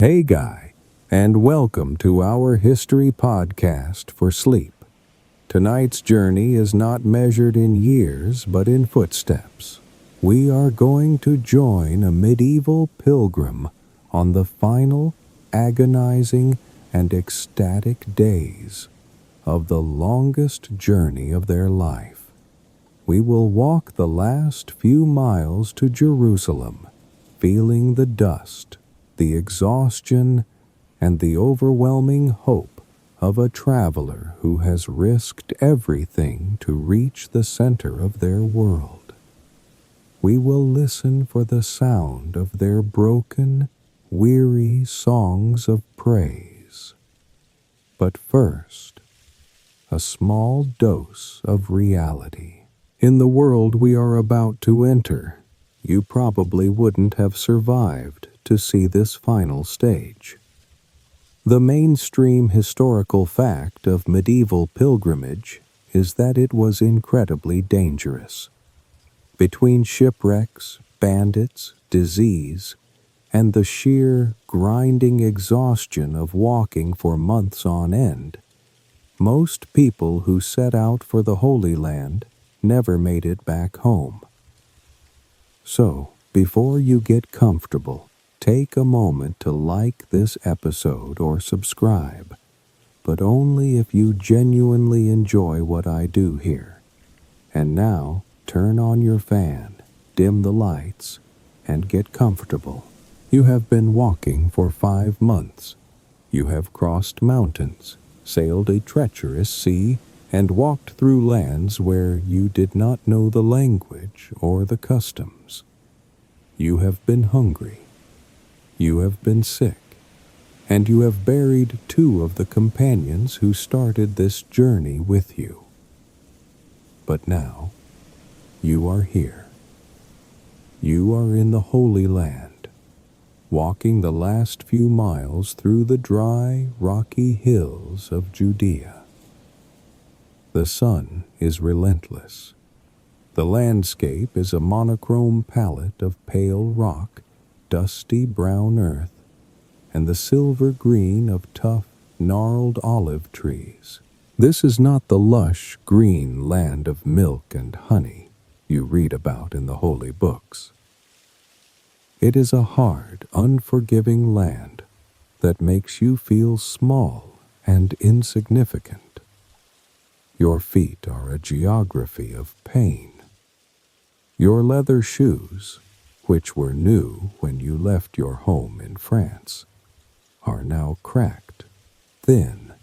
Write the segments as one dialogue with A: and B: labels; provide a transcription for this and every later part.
A: Hey Guy, and welcome to our history podcast for sleep. Tonight's journey is not measured in years but in footsteps. We are going to join a medieval pilgrim on the final, agonizing, and ecstatic days of the longest journey of their life. We will walk the last few miles to Jerusalem, feeling the dust, the exhaustion, and the overwhelming hope of a traveler who has risked everything to reach the center of their world. We will listen for the sound of their broken, weary songs of praise. But first, a small dose of reality. In the world we are about to enter, you probably wouldn't have survived to see this final stage. The mainstream historical fact of medieval pilgrimage is that it was incredibly dangerous. Between shipwrecks, bandits, disease, and the sheer, grinding exhaustion of walking for months on end, most people who set out for the Holy Land never made it back home. So, before you get comfortable, take a moment to like this episode or subscribe, but only if you genuinely enjoy what I do here. And now, turn on your fan, dim the lights, and get comfortable. You have been walking for 5 months. You have crossed mountains, sailed a treacherous sea, and walked through lands where you did not know the language or the customs. You have been hungry. You have been sick, and you have buried 2 of the companions who started this journey with you. But now, you are here. You are in the Holy Land, walking the last few miles through the dry, rocky hills of Judea. The sun is relentless. The landscape is a monochrome palette of pale rock, dusty brown earth, and the silver green of tough, gnarled olive trees. This is not the lush, green land of milk and honey you read about in the holy books. It is a hard, unforgiving land that makes you feel small and insignificant. Your feet are a geography of pain. Your leather shoes, which were new when you left your home in France, are now cracked, thin,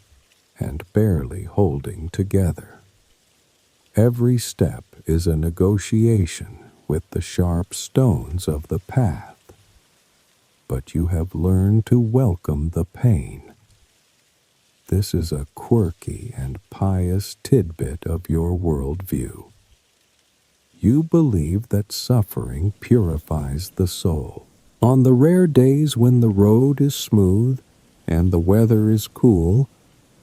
A: and barely holding together. Every step is a negotiation with the sharp stones of the path, but you have learned to welcome the pain. This is a quirky and pious tidbit of your worldview. You believe that suffering purifies the soul. On the rare days when the road is smooth and the weather is cool,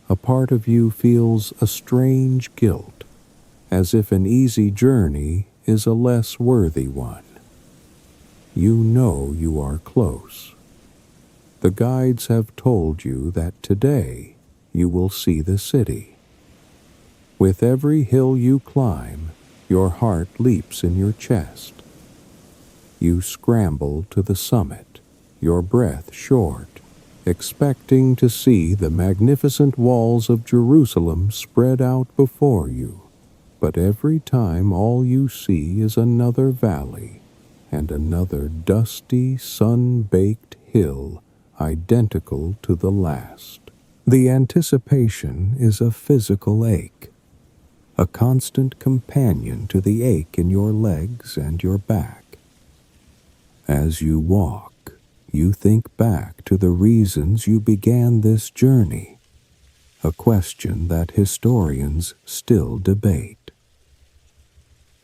A: a part of you feels a strange guilt, as if an easy journey is a less worthy one. You know you are close. The guides have told you that today you will see the city. With every hill you climb, your heart leaps in your chest. You scramble to the summit, your breath short, expecting to see the magnificent walls of Jerusalem spread out before you. But every time all you see is another valley and another dusty, sun-baked hill identical to the last. The anticipation is a physical ache, a constant companion to the ache in your legs and your back. As you walk, you think back to the reasons you began this journey, a question that historians still debate.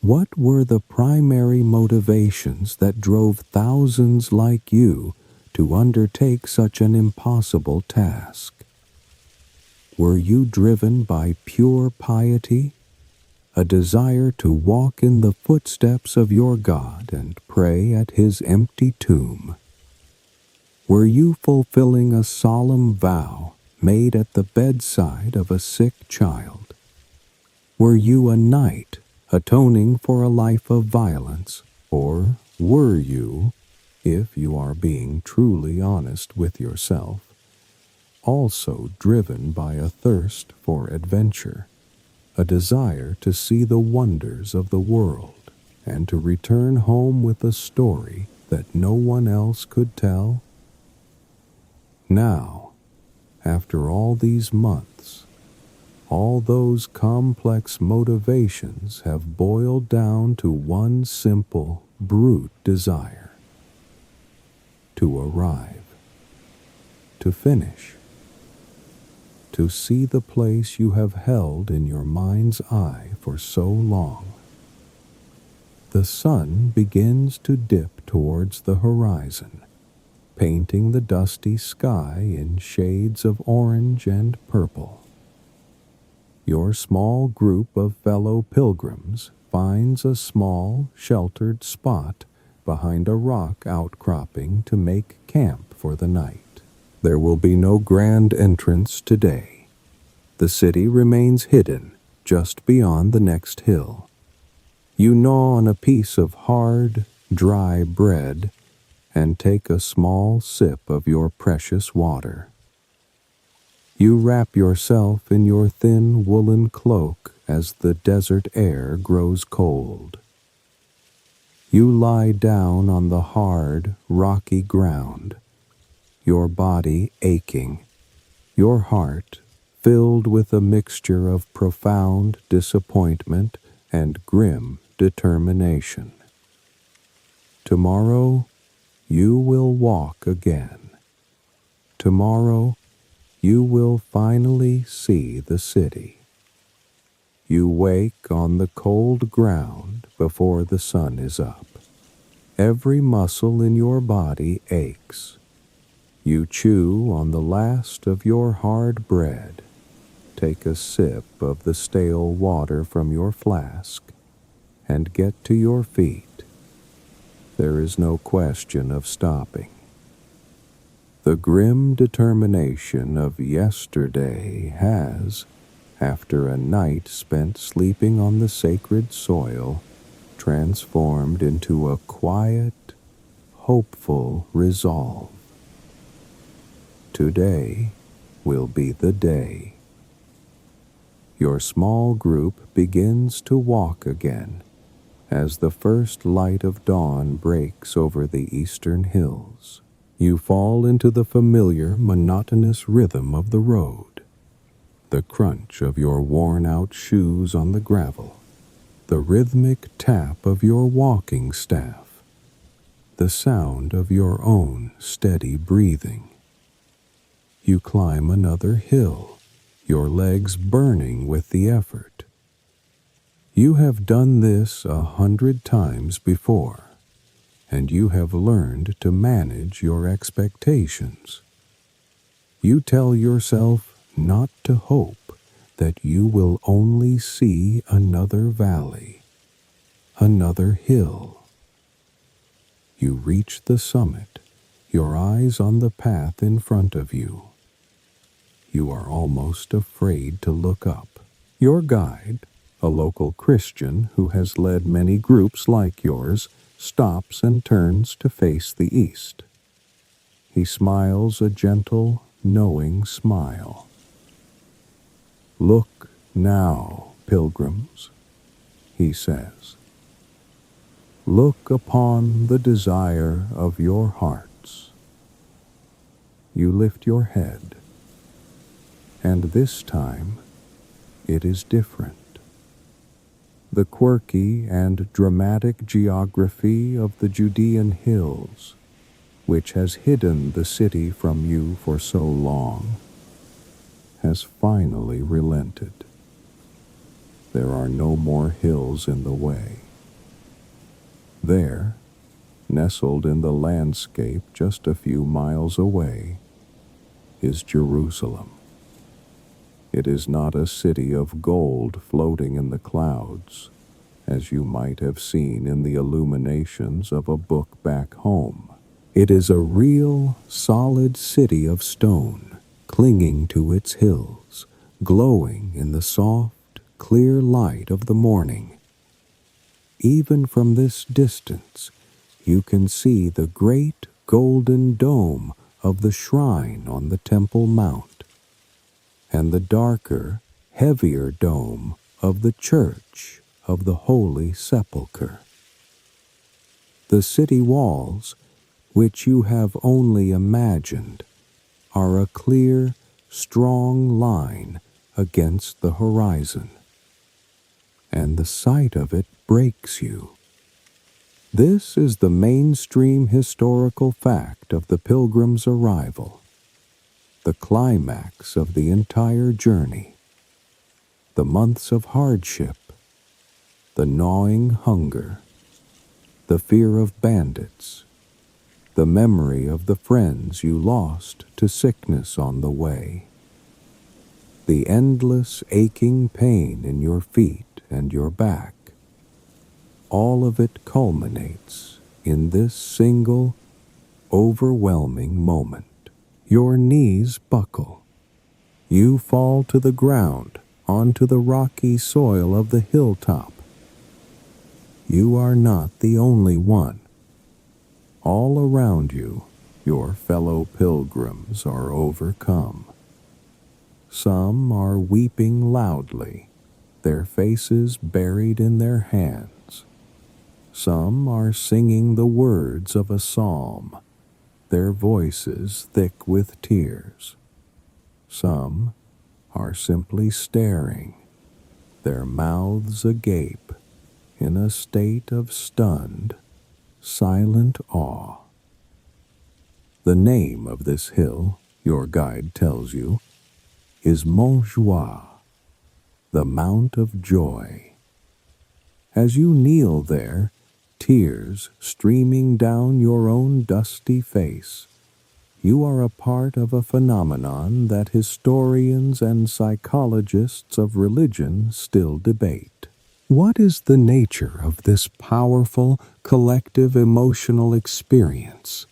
A: What were the primary motivations that drove thousands like you to undertake such an impossible task? Were you driven by pure piety, a desire to walk in the footsteps of your God and pray at his empty tomb? Were you fulfilling a solemn vow made at the bedside of a sick child? Were you a knight atoning for a life of violence? Or were you, if you are being truly honest with yourself, also driven by a thirst for adventure, a desire to see the wonders of the world, and to return home with a story that no one else could tell? Now, after all these months, all those complex motivations have boiled down to one simple, brute desire: to arrive, to finish, to see the place you have held in your mind's eye for so long. The sun begins to dip towards the horizon, painting the dusty sky in shades of orange and purple. Your small group of fellow pilgrims finds a small, sheltered spot behind a rock outcropping to make camp for the night. There will be no grand entrance today. The city remains hidden just beyond the next hill. You gnaw on a piece of hard, dry bread and take a small sip of your precious water. You wrap yourself in your thin woolen cloak as the desert air grows cold. You lie down on the hard, rocky ground, your body aching, your heart filled with a mixture of profound disappointment and grim determination. Tomorrow, you will walk again. Tomorrow, you will finally see the city. You wake on the cold ground before the sun is up. Every muscle in your body aches. You chew on the last of your hard bread, take a sip of the stale water from your flask, and get to your feet. There is no question of stopping. The grim determination of yesterday has, after a night spent sleeping on the sacred soil, transformed into a quiet, hopeful resolve. Today will be the day. Your small group begins to walk again as the first light of dawn breaks over the eastern hills. You fall into the familiar, monotonous rhythm of the road, the crunch of your worn-out shoes on the gravel, the rhythmic tap of your walking staff, the sound of your own steady breathing. You climb another hill, your legs burning with the effort. You have done this 100 times before, and you have learned to manage your expectations. You tell yourself not to hope that you will only see another valley, another hill. You reach the summit, your eyes on the path in front of you. You are almost afraid to look up. Your guide, a local Christian who has led many groups like yours, stops and turns to face the east. He smiles a gentle, knowing smile. "Look now, pilgrims," he says. "Look upon the desire of your hearts." You lift your head, and this time it is different. The quirky and dramatic geography of the Judean hills, which has hidden the city from you for so long, has finally relented. There are no more hills in the way. There, nestled in the landscape just a few miles away, is Jerusalem. It is not a city of gold floating in the clouds, as you might have seen in the illuminations of a book back home. It is a real, solid city of stone, clinging to its hills, glowing in the soft, clear light of the morning. Even from this distance, you can see the great golden dome of the shrine on the Temple Mount, and the darker, heavier dome of the Church of the Holy Sepulchre. The city walls, which you have only imagined, are a clear, strong line against the horizon, and the sight of it breaks you. This is the mainstream historical fact of the Pilgrim's arrival, the climax of the entire journey, the months of hardship, the gnawing hunger, the fear of bandits, the memory of the friends you lost to sickness on the way, the endless aching pain in your feet and your back. All of it culminates in this single, overwhelming moment. Your knees buckle. You fall to the ground, onto the rocky soil of the hilltop. You are not the only one. All around you, your fellow pilgrims are overcome. Some are weeping loudly, their faces buried in their hands. Some are singing the words of a psalm, their voices thick with tears. Some are simply staring, their mouths agape, in a state of stunned, silent awe. The name of this hill, your guide tells you, is Mont Joie, the Mount of Joy. As you kneel there, tears streaming down your own dusty face, you are a part of a phenomenon that historians and psychologists of religion still debate. What is the nature of this powerful, collective emotional experience?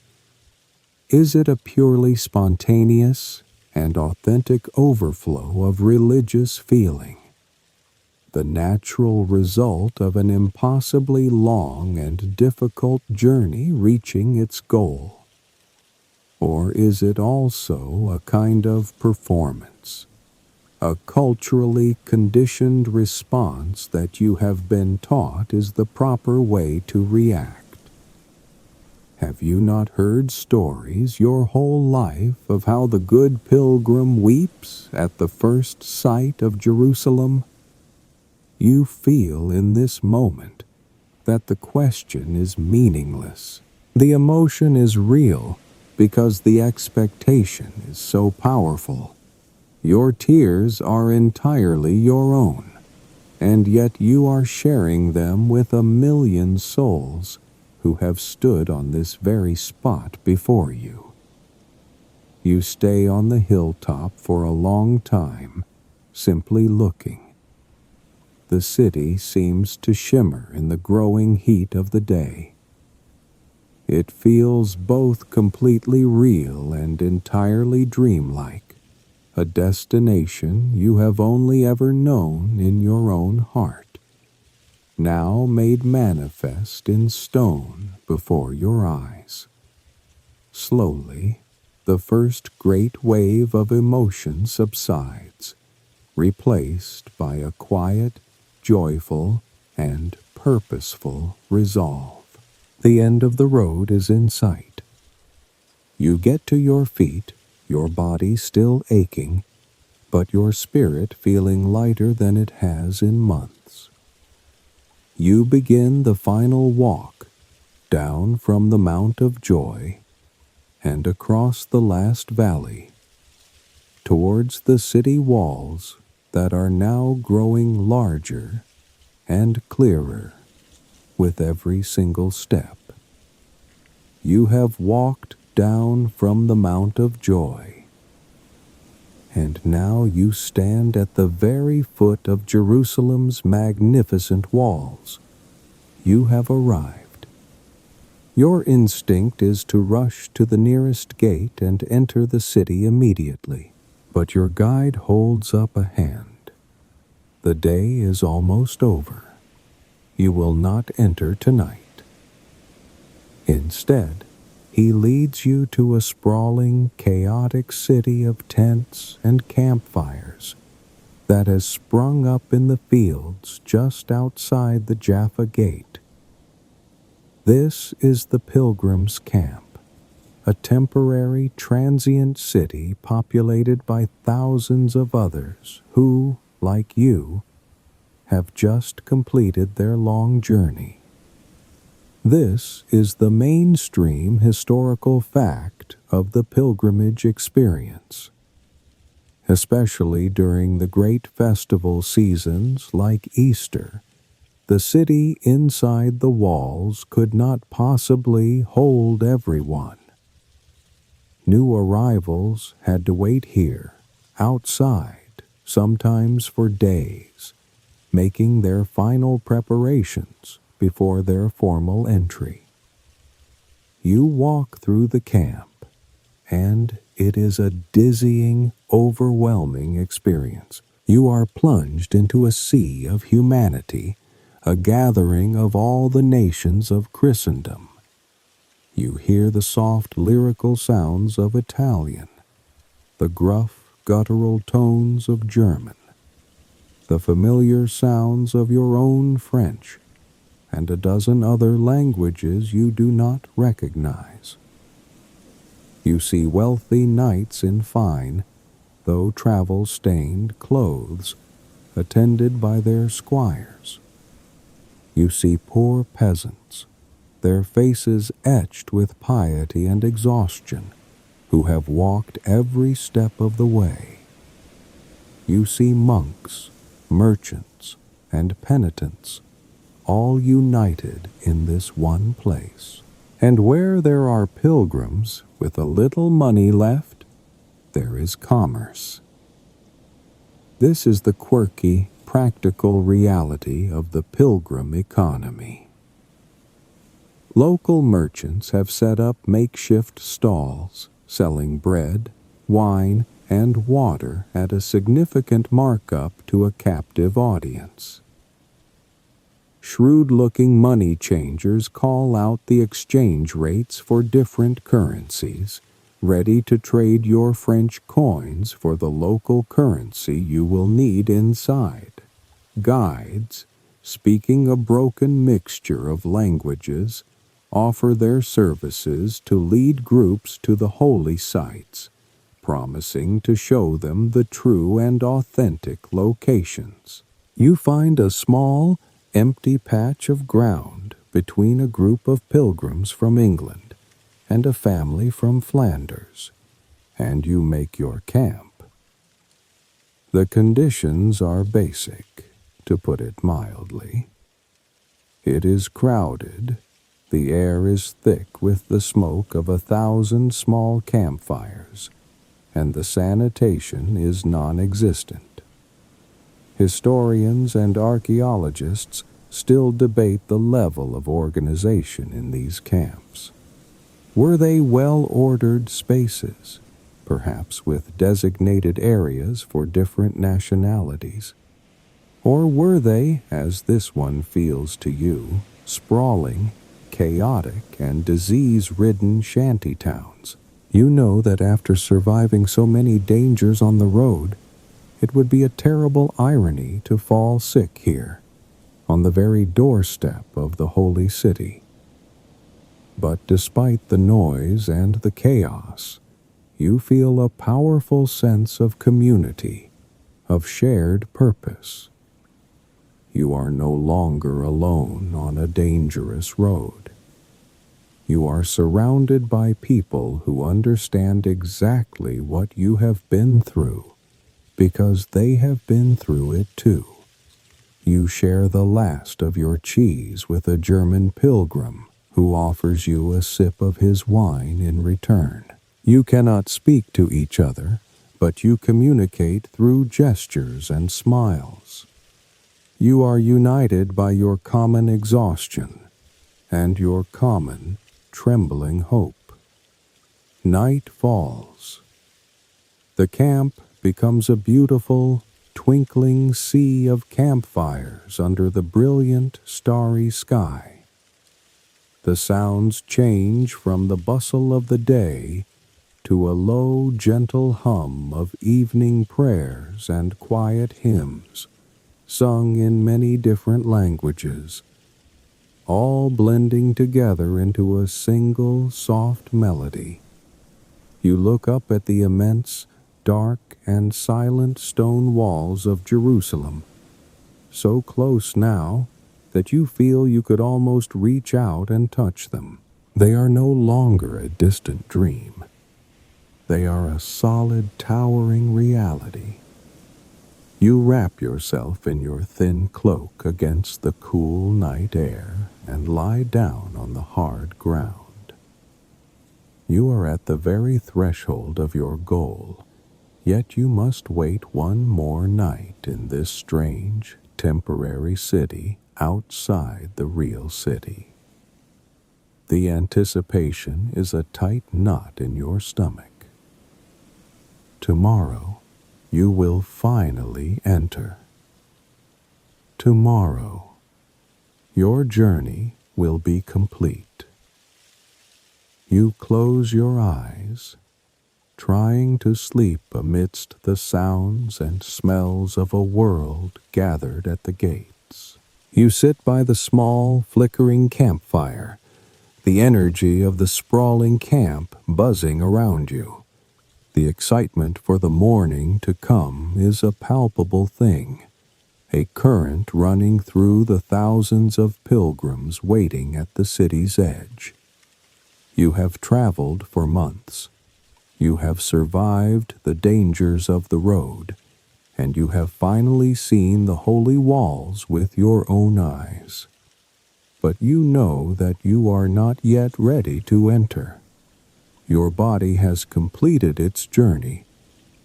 A: Is it a purely spontaneous and authentic overflow of religious feeling, the natural result of an impossibly long and difficult journey reaching its goal? Or is it also a kind of performance, a culturally conditioned response that you have been taught is the proper way to react? Have you not heard stories your whole life of how the good pilgrim weeps at the first sight of Jerusalem? You feel in this moment that the question is meaningless. The emotion is real because the expectation is so powerful. Your tears are entirely your own, and yet you are sharing them with a million souls who have stood on this very spot before you. You stay on the hilltop for a long time, simply looking. The city seems to shimmer in the growing heat of the day. It feels both completely real and entirely dreamlike, a destination you have only ever known in your own heart, now made manifest in stone before your eyes. Slowly, the first great wave of emotion subsides, replaced by a quiet, joyful, and purposeful resolve. The end of the road is in sight. You get to your feet, your body still aching, but your spirit feeling lighter than it has in months. You begin the final walk, down from the Mount of Joy, and across the last valley, towards the city walls that are now growing larger and clearer with every single step. You have walked down from the Mount of Joy, and now you stand at the very foot of Jerusalem's magnificent walls. You have arrived. Your instinct is to rush to the nearest gate and enter the city immediately, but your guide holds up a hand. The day is almost over. You will not enter tonight. Instead, he leads you to a sprawling, chaotic city of tents and campfires that has sprung up in the fields just outside the Jaffa Gate. This is the Pilgrims' Camp, a temporary, transient city populated by thousands of others who, like you, have just completed their long journey. This is the mainstream historical fact of the pilgrimage experience. Especially during the great festival seasons like Easter, the city inside the walls could not possibly hold everyone. New arrivals had to wait here, outside, sometimes for days, making their final preparations before their formal entry. You walk through the camp, and it is a dizzying, overwhelming experience. You are plunged into a sea of humanity, a gathering of all the nations of Christendom. You hear the soft lyrical sounds of Italian, the gruff guttural tones of German, the familiar sounds of your own French, and a dozen other languages you do not recognize. You see wealthy knights in fine, though travel-stained clothes, attended by their squires. You see poor peasants, their faces etched with piety and exhaustion, who have walked every step of the way. You see monks, merchants, and penitents, all united in this one place. And where there are pilgrims with a little money left, there is commerce. This is the quirky, practical reality of the pilgrim economy. Local merchants have set up makeshift stalls, selling bread, wine, and water at a significant markup to a captive audience. Shrewd-looking money changers call out the exchange rates for different currencies, ready to trade your French coins for the local currency you will need inside. Guides, speaking a broken mixture of languages, offer their services to lead groups to the holy sites, promising to show them the true and authentic locations. You find a small, empty patch of ground between a group of pilgrims from England and a family from Flanders, and you make your camp. The conditions are basic, to put it mildly. It is crowded, the air is thick with the smoke of 1,000 small campfires, and the sanitation is non-existent. Historians and archaeologists still debate the level of organization in these camps. Were they well-ordered spaces, perhaps with designated areas for different nationalities? Or were they, as this one feels to you, sprawling, chaotic, and disease-ridden shantytowns? You know that after surviving so many dangers on the road, it would be a terrible irony to fall sick here, on the very doorstep of the holy city. But despite the noise and the chaos, you feel a powerful sense of community, of shared purpose. You are no longer alone on a dangerous road. You are surrounded by people who understand exactly what you have been through, because they have been through it too. You share the last of your cheese with a German pilgrim who offers you a sip of his wine in return. You cannot speak to each other, but you communicate through gestures and smiles. You are united by your common exhaustion and your common trembling hope. Night falls. The camp becomes a beautiful, twinkling sea of campfires under the brilliant, starry sky. The sounds change from the bustle of the day to a low, gentle hum of evening prayers and quiet hymns, sung in many different languages, all blending together into a single soft melody. You look up at the immense, dark, and silent stone walls of Jerusalem, so close now that you feel you could almost reach out and touch them. They are no longer a distant dream. They are a solid, towering reality. You wrap yourself in your thin cloak against the cool night air and lie down on the hard ground. You are at the very threshold of your goal, yet you must wait one more night in this strange, temporary city outside the real city. The anticipation is a tight knot in your stomach. Tomorrow, you will finally enter. Tomorrow, your journey will be complete. You close your eyes, trying to sleep amidst the sounds and smells of a world gathered at the gates. You sit by the small, flickering campfire, the energy of the sprawling camp buzzing around you. The excitement for the morning to come is a palpable thing, a current running through the thousands of pilgrims waiting at the city's edge. You have traveled for months. You have survived the dangers of the road, and you have finally seen the holy walls with your own eyes. But you know that you are not yet ready to enter. Your body has completed its journey,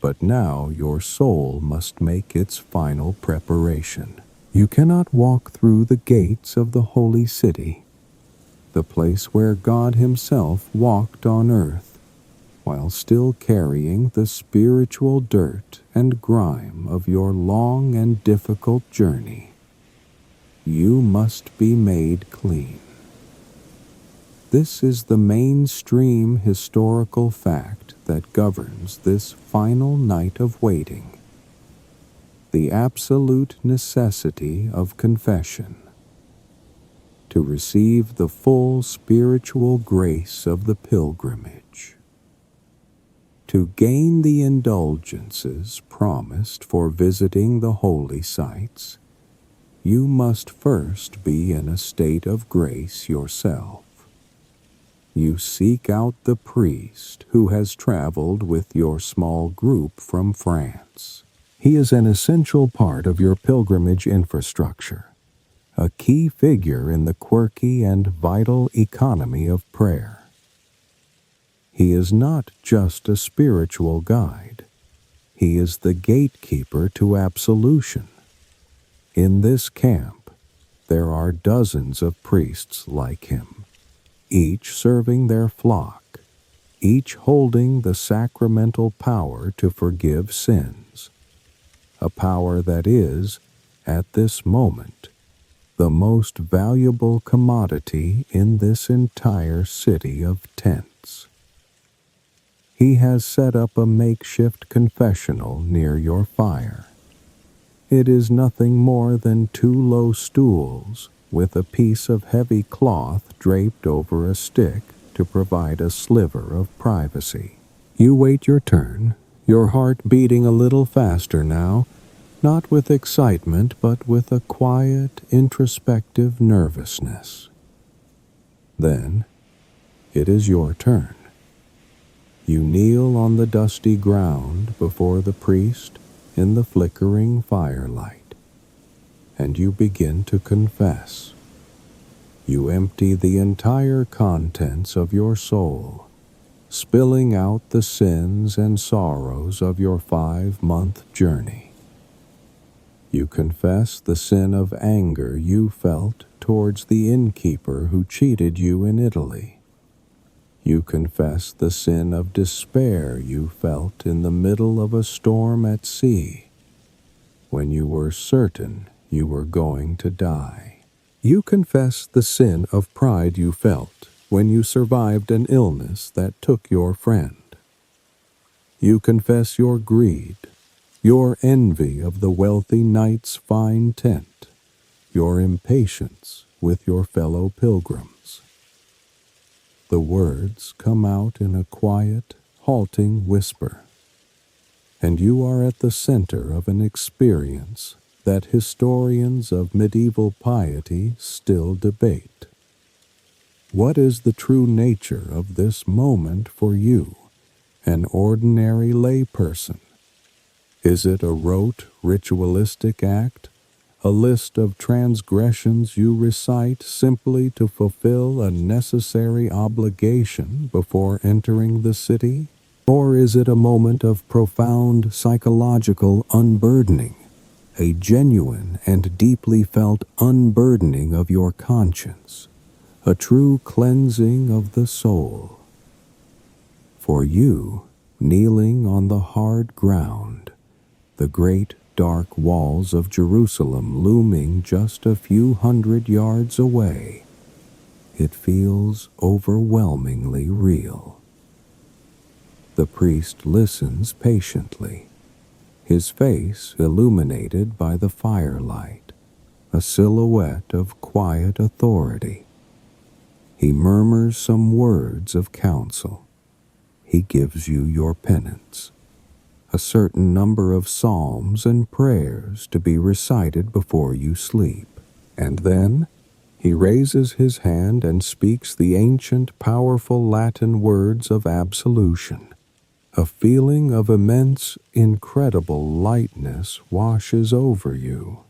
A: but now your soul must make its final preparation. You cannot walk through the gates of the holy city, the place where God Himself walked on earth, while still carrying the spiritual dirt and grime of your long and difficult journey. You must be made clean. This is the mainstream historical fact that governs this final night of waiting. The absolute necessity of confession. To receive the full spiritual grace of the pilgrimage. To gain the indulgences promised for visiting the holy sites, you must first be in a state of grace yourself. You seek out the priest who has traveled with your small group from France. He is an essential part of your pilgrimage infrastructure, a key figure in the quirky and vital economy of prayer. He is not just a spiritual guide. He is the gatekeeper to absolution. In this camp, there are dozens of priests like him, each serving their flock, each holding the sacramental power to forgive sins, a power that is, at this moment, the most valuable commodity in this entire city of tents. He has set up a makeshift confessional near your fire. It is nothing more than 2 low stools with a piece of heavy cloth draped over a stick to provide a sliver of privacy. You wait your turn, your heart beating a little faster now, not with excitement but with a quiet, introspective nervousness. Then, it is your turn. You kneel on the dusty ground before the priest in the flickering firelight, and you begin to confess. You empty the entire contents of your soul, spilling out the sins and sorrows of your 5-month journey. You confess the sin of anger you felt towards the innkeeper who cheated you in Italy, You confess the sin of despair you felt in the middle of a storm at sea, when you were certain you were going to die. You confess the sin of pride you felt when you survived an illness that took your friend. You confess your greed, your envy of the wealthy knight's fine tent, your impatience with your fellow pilgrims. The words come out in a quiet, halting whisper, and you are at the center of an experience that historians of medieval piety still debate. What is the true nature of this moment for you, an ordinary layperson? Is it a rote, ritualistic act, a list of transgressions you recite simply to fulfill a necessary obligation before entering the city? Or is it a moment of profound psychological unburdening, a genuine and deeply felt unburdening of your conscience, a true cleansing of the soul? For you, kneeling on the hard ground, the great dark walls of Jerusalem looming just a few hundred yards away, it feels overwhelmingly real. The priest listens patiently, his face illuminated by the firelight, a silhouette of quiet authority. He murmurs some words of counsel. He gives you your penance, a certain number of psalms and prayers to be recited before you sleep. And then he raises his hand and speaks the ancient, powerful Latin words of absolution. A feeling of immense, incredible lightness washes over you.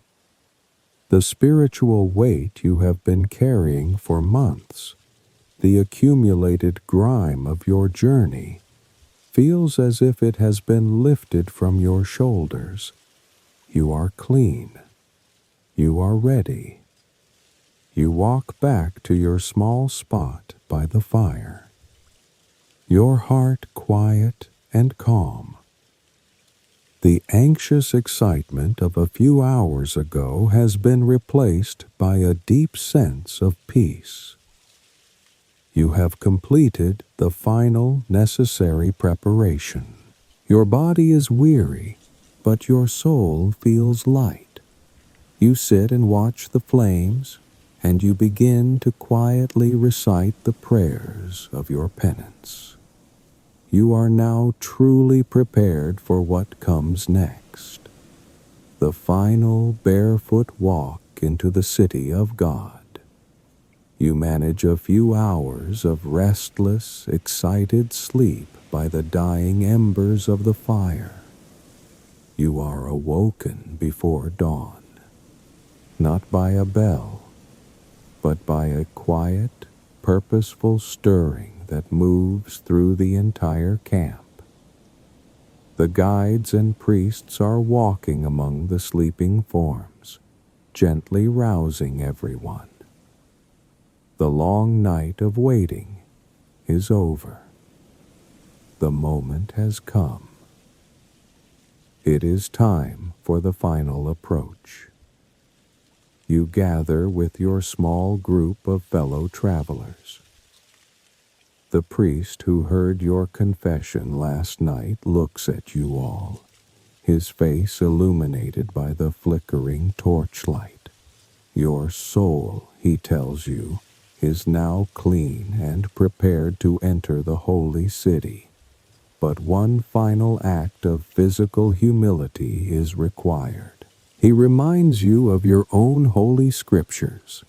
A: The spiritual weight you have been carrying for months, the accumulated grime of your journey, feels as if it has been lifted from your shoulders. You are clean. You are ready. You walk back to your small spot by the fire, your heart quiet and calm. The anxious excitement of a few hours ago has been replaced by a deep sense of peace. You have completed the final necessary preparation. Your body is weary, but your soul feels light. You sit and watch the flames, and you begin to quietly recite the prayers of your penance. You are now truly prepared for what comes next, the final barefoot walk into the city of God. You manage a few hours of restless, excited sleep by the dying embers of the fire. You are awoken before dawn, not by a bell, but by a quiet, purposeful stirring that moves through the entire camp. The guides and priests are walking among the sleeping forms, gently rousing everyone. The long night of waiting is over. The moment has come. It is time for the final approach. You gather with your small group of fellow travelers. The priest who heard your confession last night looks at you all, his face illuminated by the flickering torchlight. Your soul, he tells you, is now clean and prepared to enter the holy city. But one final act of physical humility is required. He reminds you of your own holy scriptures,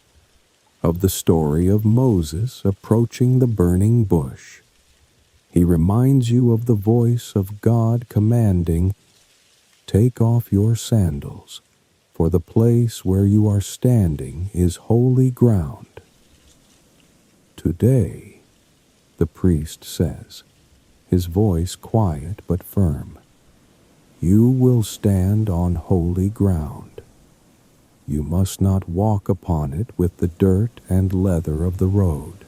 A: of the story of Moses approaching the burning bush. He reminds you of the voice of God commanding, "Take off your sandals, for the place where you are standing is holy ground." Today, the priest says, his voice quiet but firm, you will stand on holy ground. You must not walk upon it with the dirt and leather of the road.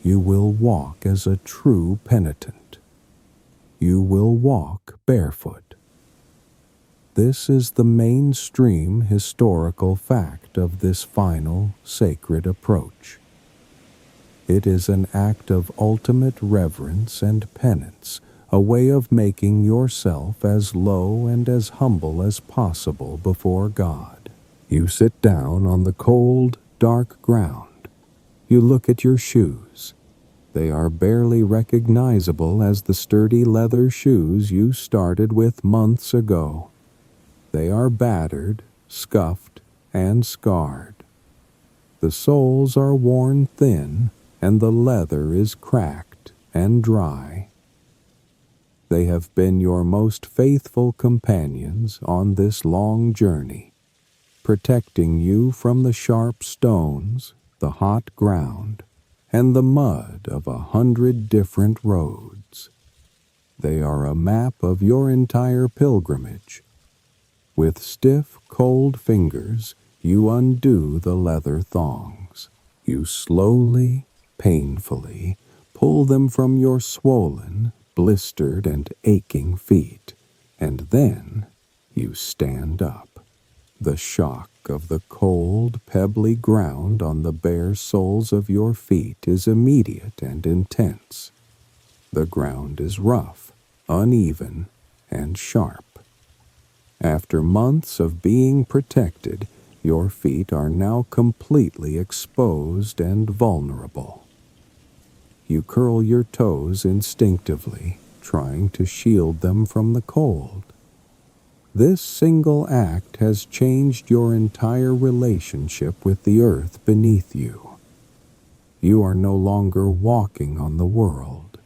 A: You will walk as a true penitent. You will walk barefoot. This is the mainstream historical fact of this final sacred approach. It is an act of ultimate reverence and penance, a way of making yourself as low and as humble as possible before God. You sit down on the cold, dark ground. You look at your shoes. They are barely recognizable as the sturdy leather shoes you started with months ago. They are battered, scuffed, and scarred. The soles are worn thin, and the leather is cracked and dry. They have been your most faithful companions on this long journey, protecting you from the sharp stones, the hot ground, and the mud of 100 different roads. They are a map of your entire pilgrimage. With stiff, cold fingers, you undo the leather thongs. You slowly, painfully pull them from your swollen, blistered, and aching feet, and then you stand up. The shock of the cold, pebbly ground on the bare soles of your feet is immediate and intense. The ground is rough, uneven, and sharp. After months of being protected, your feet are now completely exposed and vulnerable. You curl your toes instinctively, trying to shield them from the cold. This single act has changed your entire relationship with the earth beneath you. You are no longer walking on the world.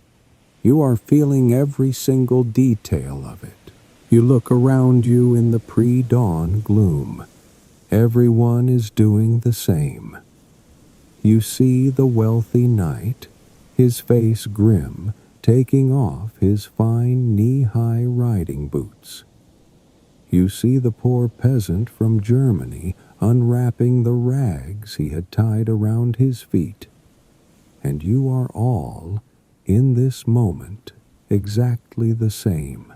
A: You are feeling every single detail of it. You look around you in the pre-dawn gloom. Everyone is doing the same. You see the wealthy knight, his face grim, taking off his fine knee-high riding boots. You see the poor peasant from Germany unwrapping the rags he had tied around his feet. And you are all, in this moment, exactly the same.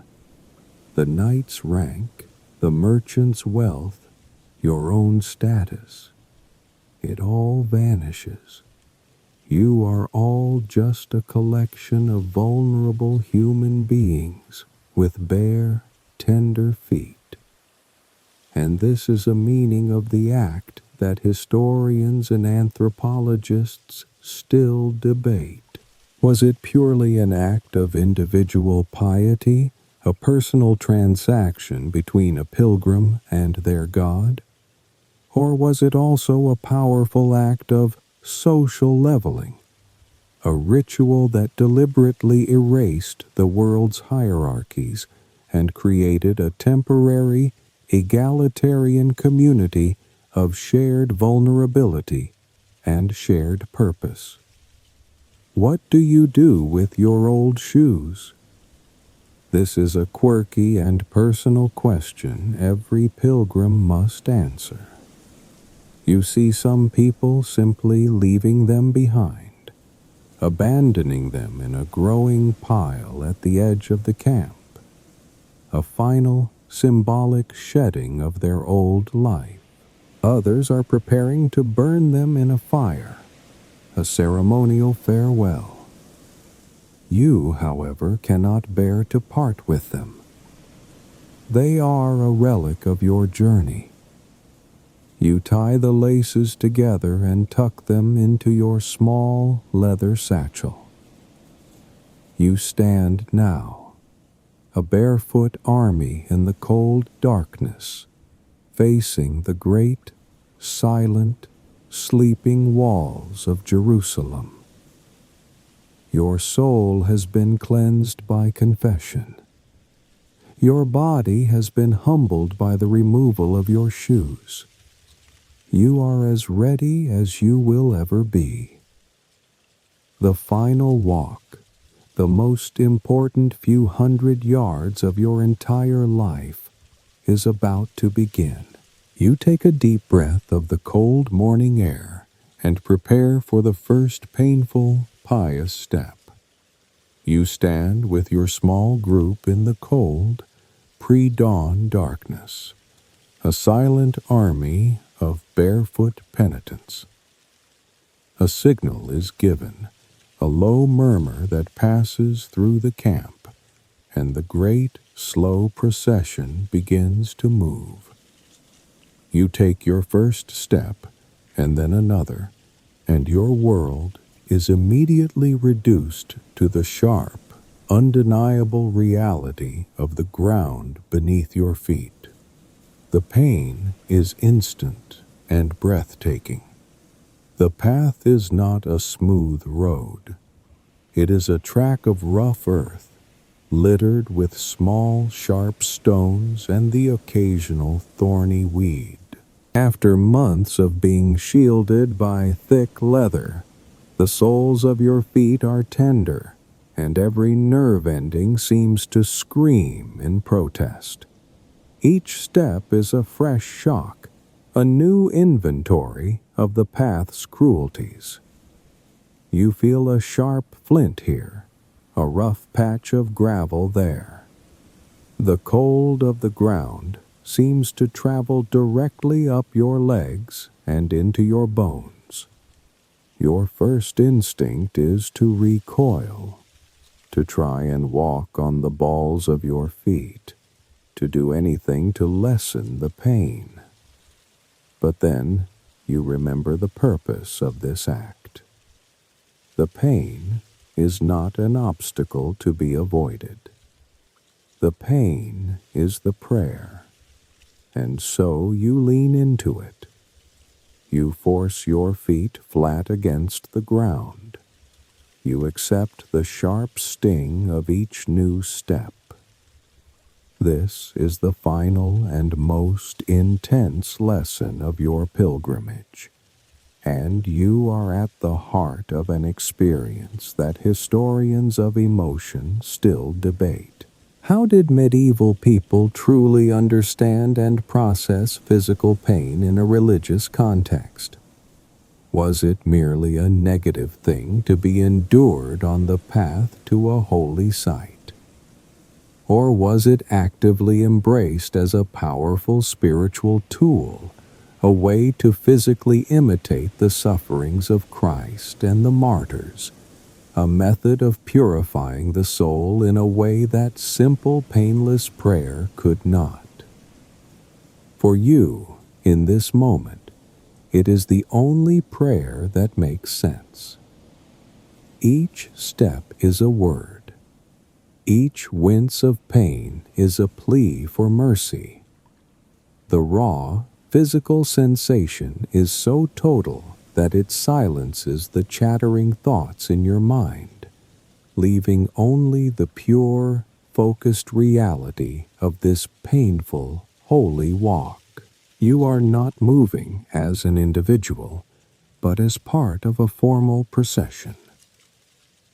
A: The knight's rank, the merchant's wealth, your own status. It all vanishes. You are all just a collection of vulnerable human beings with bare, tender feet. And this is a meaning of the act that historians and anthropologists still debate. Was it purely an act of individual piety, a personal transaction between a pilgrim and their God? Or was it also a powerful act of social leveling, a ritual that deliberately erased the world's hierarchies and created a temporary, egalitarian community of shared vulnerability and shared purpose? What do you do with your old shoes? This is a quirky and personal question every pilgrim must answer. You see some people simply leaving them behind, abandoning them in a growing pile at the edge of the camp, a final symbolic shedding of their old life. Others are preparing to burn them in a fire, a ceremonial farewell. You, however, cannot bear to part with them. They are a relic of your journey. You tie the laces together and tuck them into your small leather satchel. You stand now, a barefoot army in the cold darkness, facing the great, silent, sleeping walls of Jerusalem. Your soul has been cleansed by confession. Your body has been humbled by the removal of your shoes. You are as ready as you will ever be. The final walk, the most important few hundred yards of your entire life, is about to begin. You take a deep breath of the cold morning air and prepare for the first painful, pious step. You stand with your small group in the cold, pre-dawn darkness, a silent army of barefoot penitents. A signal is given, a low murmur that passes through the camp, and the great, slow procession begins to move. You take your first step, and then another, and your world is immediately reduced to the sharp, undeniable reality of the ground beneath your feet. The pain is instant and breathtaking. The path is not a smooth road. It is a track of rough earth, littered with small, sharp stones and the occasional thorny weed. After months of being shielded by thick leather, the soles of your feet are tender, and every nerve ending seems to scream in protest. Each step is a fresh shock, a new inventory of the path's cruelties. You feel a sharp flint here, a rough patch of gravel there. The cold of the ground seems to travel directly up your legs and into your bones. Your first instinct is to recoil, to try and walk on the balls of your feet, to do anything to lessen the pain. But then you remember the purpose of this act. The pain is not an obstacle to be avoided. The pain is the prayer, and so you lean into it. You force your feet flat against the ground. You accept the sharp sting of each new step. This is the final and most intense lesson of your pilgrimage, and you are at the heart of an experience that historians of emotion still debate. How did medieval people truly understand and process physical pain in a religious context? Was it merely a negative thing to be endured on the path to a holy site? Or was it actively embraced as a powerful spiritual tool, a way to physically imitate the sufferings of Christ and the martyrs, a method of purifying the soul in a way that simple, painless prayer could not? For you, in this moment, it is the only prayer that makes sense. Each step is a word. Each wince of pain is a plea for mercy. The raw, physical sensation is so total that it silences the chattering thoughts in your mind, leaving only the pure, focused reality of this painful, holy walk. You are not moving as an individual, but as part of a formal procession.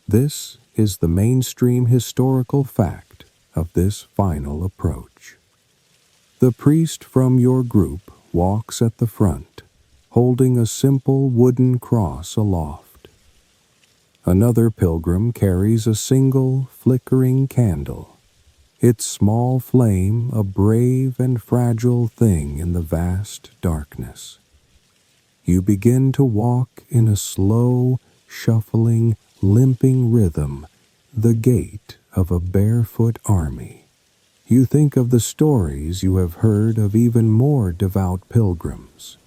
A: This is the mainstream historical fact of this final approach. The priest from your group walks at the front, holding a simple wooden cross aloft. Another pilgrim carries a single, flickering candle, its small flame a brave and fragile thing in the vast darkness. You begin to walk in a slow, shuffling, limping rhythm, the gait of a barefoot army. You think of the stories you have heard of even more devout pilgrims,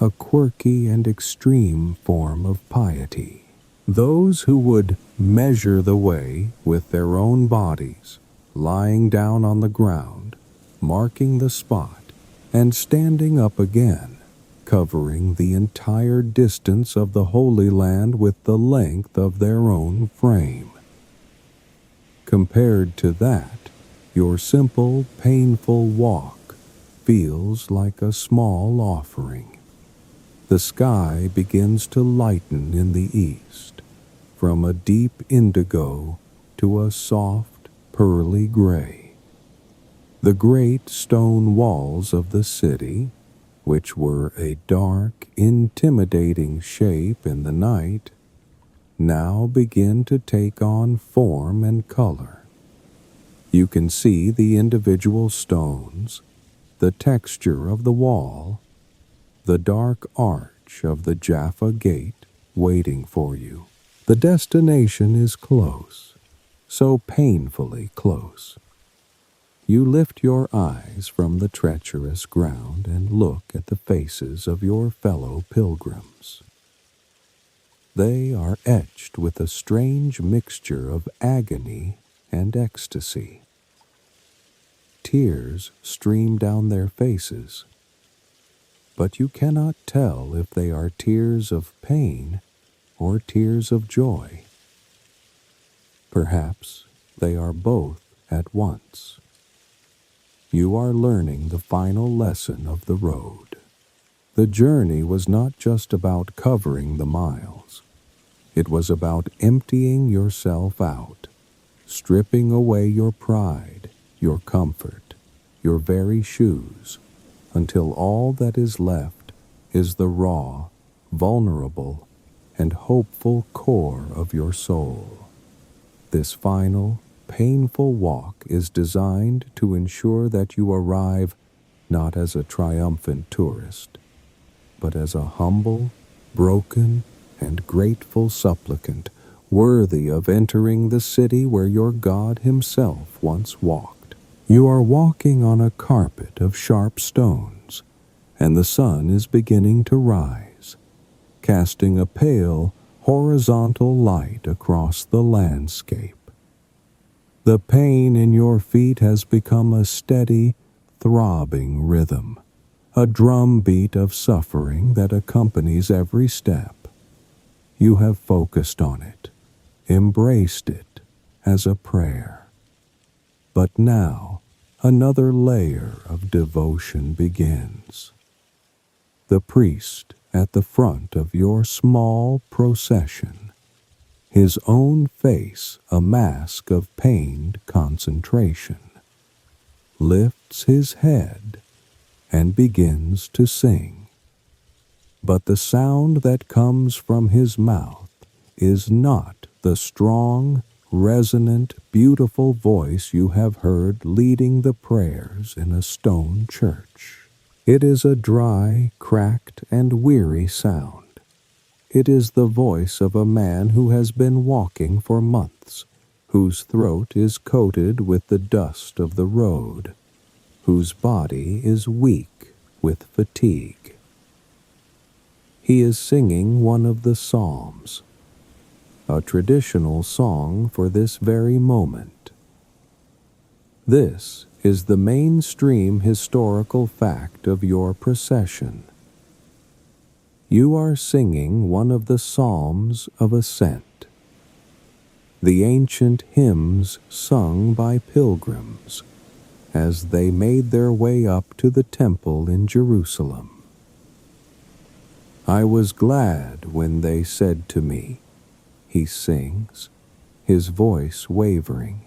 A: a quirky and extreme form of piety. Those who would measure the way with their own bodies, lying down on the ground, marking the spot, and standing up again, covering the entire distance of the Holy Land with the length of their own frame. Compared to that, your simple, painful walk feels like a small offering. The sky begins to lighten in the east, from a deep indigo to a soft, pearly gray. The great stone walls of the city, which were a dark, intimidating shape in the night, now begin to take on form and color. You can see the individual stones, the texture of the wall, the dark arch of the Jaffa Gate waiting for you. The destination is close, so painfully close. You lift your eyes from the treacherous ground and look at the faces of your fellow pilgrims. They are etched with a strange mixture of agony and ecstasy. Tears stream down their faces, but you cannot tell if they are tears of pain or tears of joy. Perhaps they are both at once. You are learning the final lesson of the road. The journey was not just about covering the miles. It was about emptying yourself out, stripping away your pride, your comfort, your very shoes, until all that is left is the raw, vulnerable, and hopeful core of your soul. This final, painful walk is designed to ensure that you arrive not as a triumphant tourist, but as a humble, broken, and grateful supplicant, worthy of entering the city where your God himself once walked. You are walking on a carpet of sharp stones, and the sun is beginning to rise, casting a pale, horizontal light across the landscape. The pain in your feet has become a steady, throbbing rhythm, a drumbeat of suffering that accompanies every step. You have focused on it, embraced it as a prayer. But now, another layer of devotion begins. The priest at the front of your small procession, his own face a mask of pained concentration, lifts his head and begins to sing. But the sound that comes from his mouth is not the strong, resonant, beautiful voice you have heard leading the prayers in a stone church. It is a dry, cracked, and weary sound. It is the voice of a man who has been walking for months, whose throat is coated with the dust of the road, whose body is weak with fatigue. He is singing one of the Psalms, a traditional song for this very moment. This is the mainstream historical fact of your procession. You are singing one of the Psalms of Ascent, the ancient hymns sung by pilgrims as they made their way up to the temple in Jerusalem. I was glad when they said to me, he sings, his voice wavering,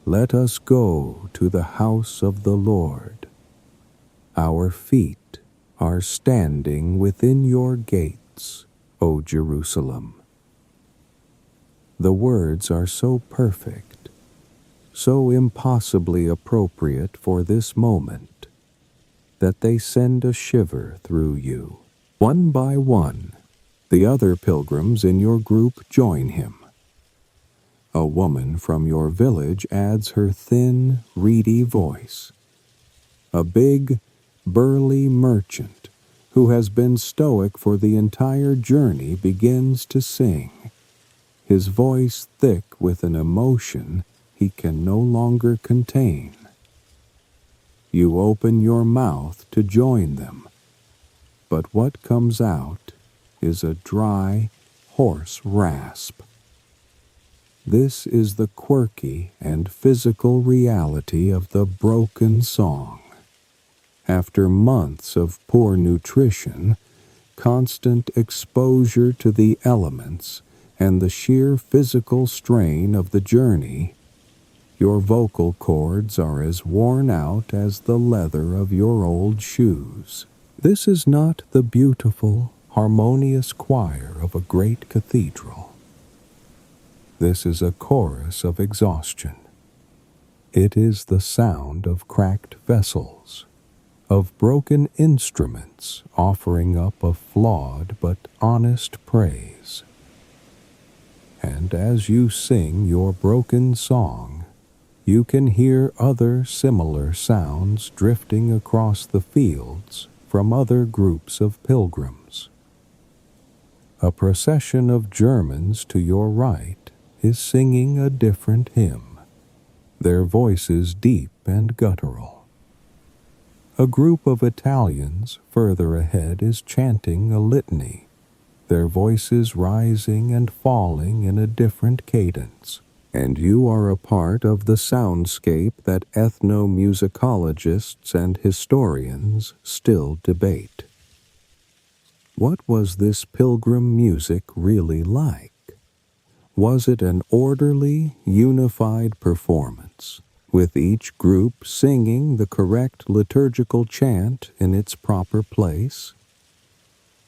A: "Let us go to the house of the Lord. Our feet are standing within your gates, O Jerusalem." The words are so perfect, so impossibly appropriate for this moment, that they send a shiver through you. One by one, the other pilgrims in your group join him. A woman from your village adds her thin, reedy voice. A big, burly merchant who has been stoic for the entire journey begins to sing, his voice thick with an emotion he can no longer contain. You open your mouth to join them, but what comes out is a dry, hoarse rasp. This is the quirky and physical reality of the broken song. After months of poor nutrition, constant exposure to the elements, and the sheer physical strain of the journey, your vocal cords are as worn out as the leather of your old shoes. This is not the beautiful, harmonious choir of a great cathedral. This is a chorus of exhaustion. It is the sound of cracked vessels, of broken instruments offering up a flawed but honest praise. And as you sing your broken song, you can hear other similar sounds drifting across the fields from other groups of pilgrims. A procession of Germans to your right is singing a different hymn, their voices deep and guttural. A group of Italians further ahead is chanting a litany, their voices rising and falling in a different cadence, and you are a part of the soundscape that ethnomusicologists and historians still debate. What was this pilgrim music really like? Was it an orderly, unified performance, with each group singing the correct liturgical chant in its proper place?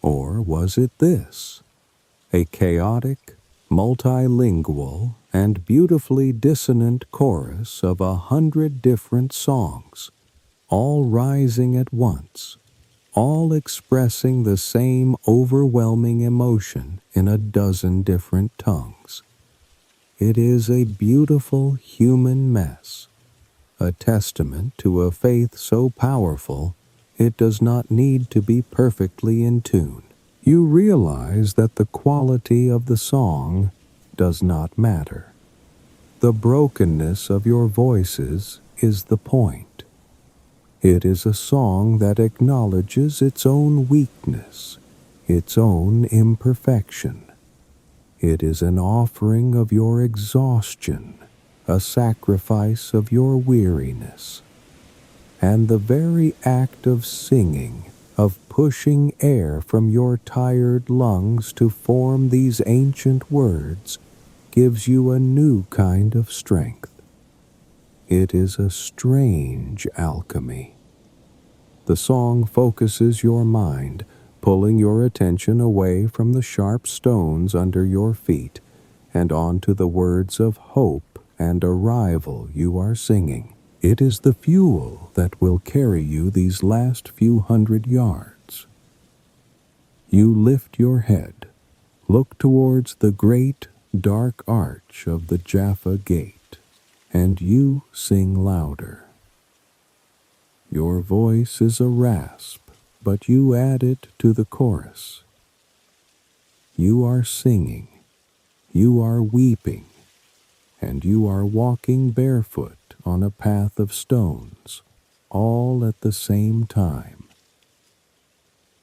A: Or was it this, a chaotic, multilingual, and beautifully dissonant chorus of 100 different songs, all rising at once, all expressing the same overwhelming emotion in a dozen different tongues? It is a beautiful human mess, a testament to a faith so powerful it does not need to be perfectly in tune. You realize that the quality of the song does not matter. The brokenness of your voices is the point. It is a song that acknowledges its own weakness, its own imperfection. It is an offering of your exhaustion, a sacrifice of your weariness. And the very act of singing, of pushing air from your tired lungs to form these ancient words, gives you a new kind of strength. It is a strange alchemy. The song focuses your mind, pulling your attention away from the sharp stones under your feet and onto the words of hope and arrival you are singing. It is the fuel that will carry you these last few hundred yards. You lift your head, look towards the great, dark arch of the Jaffa Gate, and you sing louder. Your voice is a rasp, but you add it to the chorus. You are singing, you are weeping, and you are walking barefoot on a path of stones, all at the same time.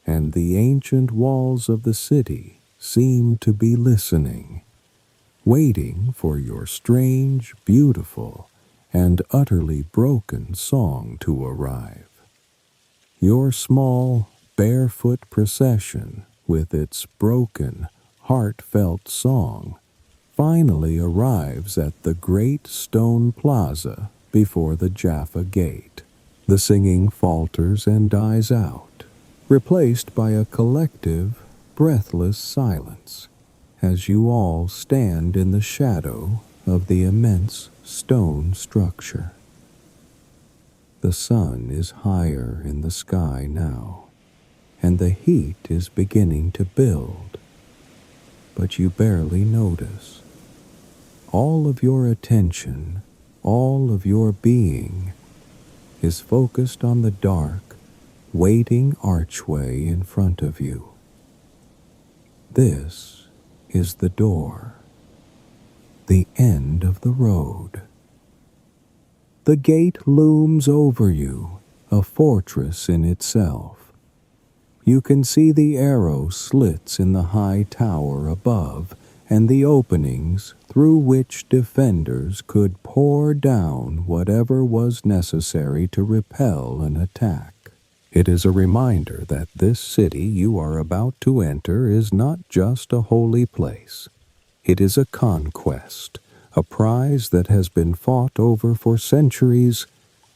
A: And the ancient walls of the city seem to be listening, waiting for your strange, beautiful, and utterly broken song to arrive. Your small, barefoot procession, with its broken, heartfelt song, finally arrives at the great stone plaza before the Jaffa Gate. The singing falters and dies out, replaced by a collective, breathless silence, as you all stand in the shadow of the immense stone structure. The sun is higher in the sky now, and the heat is beginning to build, but you barely notice. All of your attention, all of your being, is focused on the dark, waiting archway in front of you. This is the door, the end of the road. The gate looms over you, a fortress in itself. You can see the arrow slits in the high tower above and the openings through which defenders could pour down whatever was necessary to repel an attack. It is a reminder that this city you are about to enter is not just a holy place. It is a conquest, a prize that has been fought over for centuries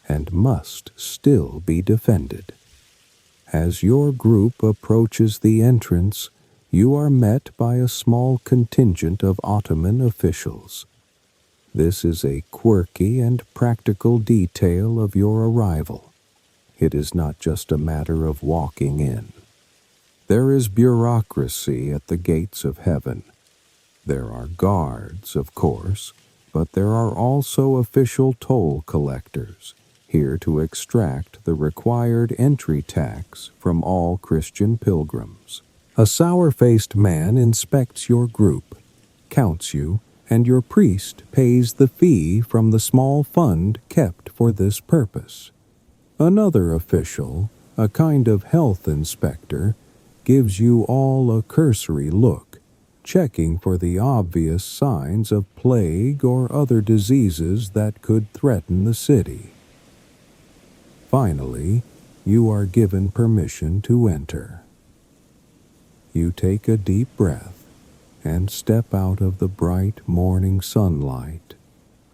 A: and must still be defended. As your group approaches the entrance, you are met by a small contingent of Ottoman officials. This is a quirky and practical detail of your arrival. It is not just a matter of walking in. There is bureaucracy at the gates of heaven. There are guards, of course, but there are also official toll collectors, here to extract the required entry tax from all Christian pilgrims. A sour-faced man inspects your group, counts you, and your priest pays the fee from the small fund kept for this purpose. Another official, a kind of health inspector, gives you all a cursory look, checking for the obvious signs of plague or other diseases that could threaten the city. Finally, you are given permission to enter. You take a deep breath and step out of the bright morning sunlight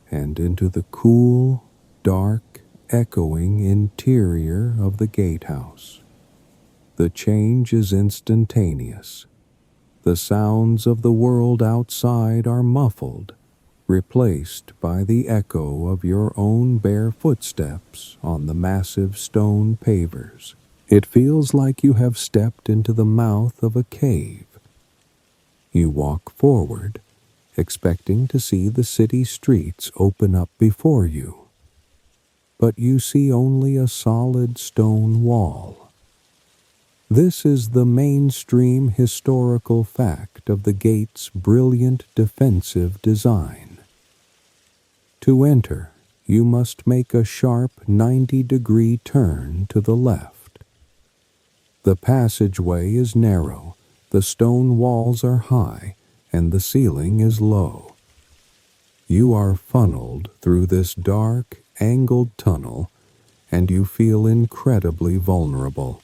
A: and into the cool, dark, echoing interior of the gatehouse. The change is instantaneous. The sounds of the world outside are muffled, replaced by the echo of your own bare footsteps on the massive stone pavers. It feels like you have stepped into the mouth of a cave. You walk forward, expecting to see the city streets open up before you. But you see only a solid stone wall. This is the mainstream historical fact of the gate's brilliant defensive design. To enter, you must make a sharp 90-degree turn to the left. The passageway is narrow, the stone walls are high, and the ceiling is low. You are funneled through this dark, angled tunnel, and you feel incredibly vulnerable,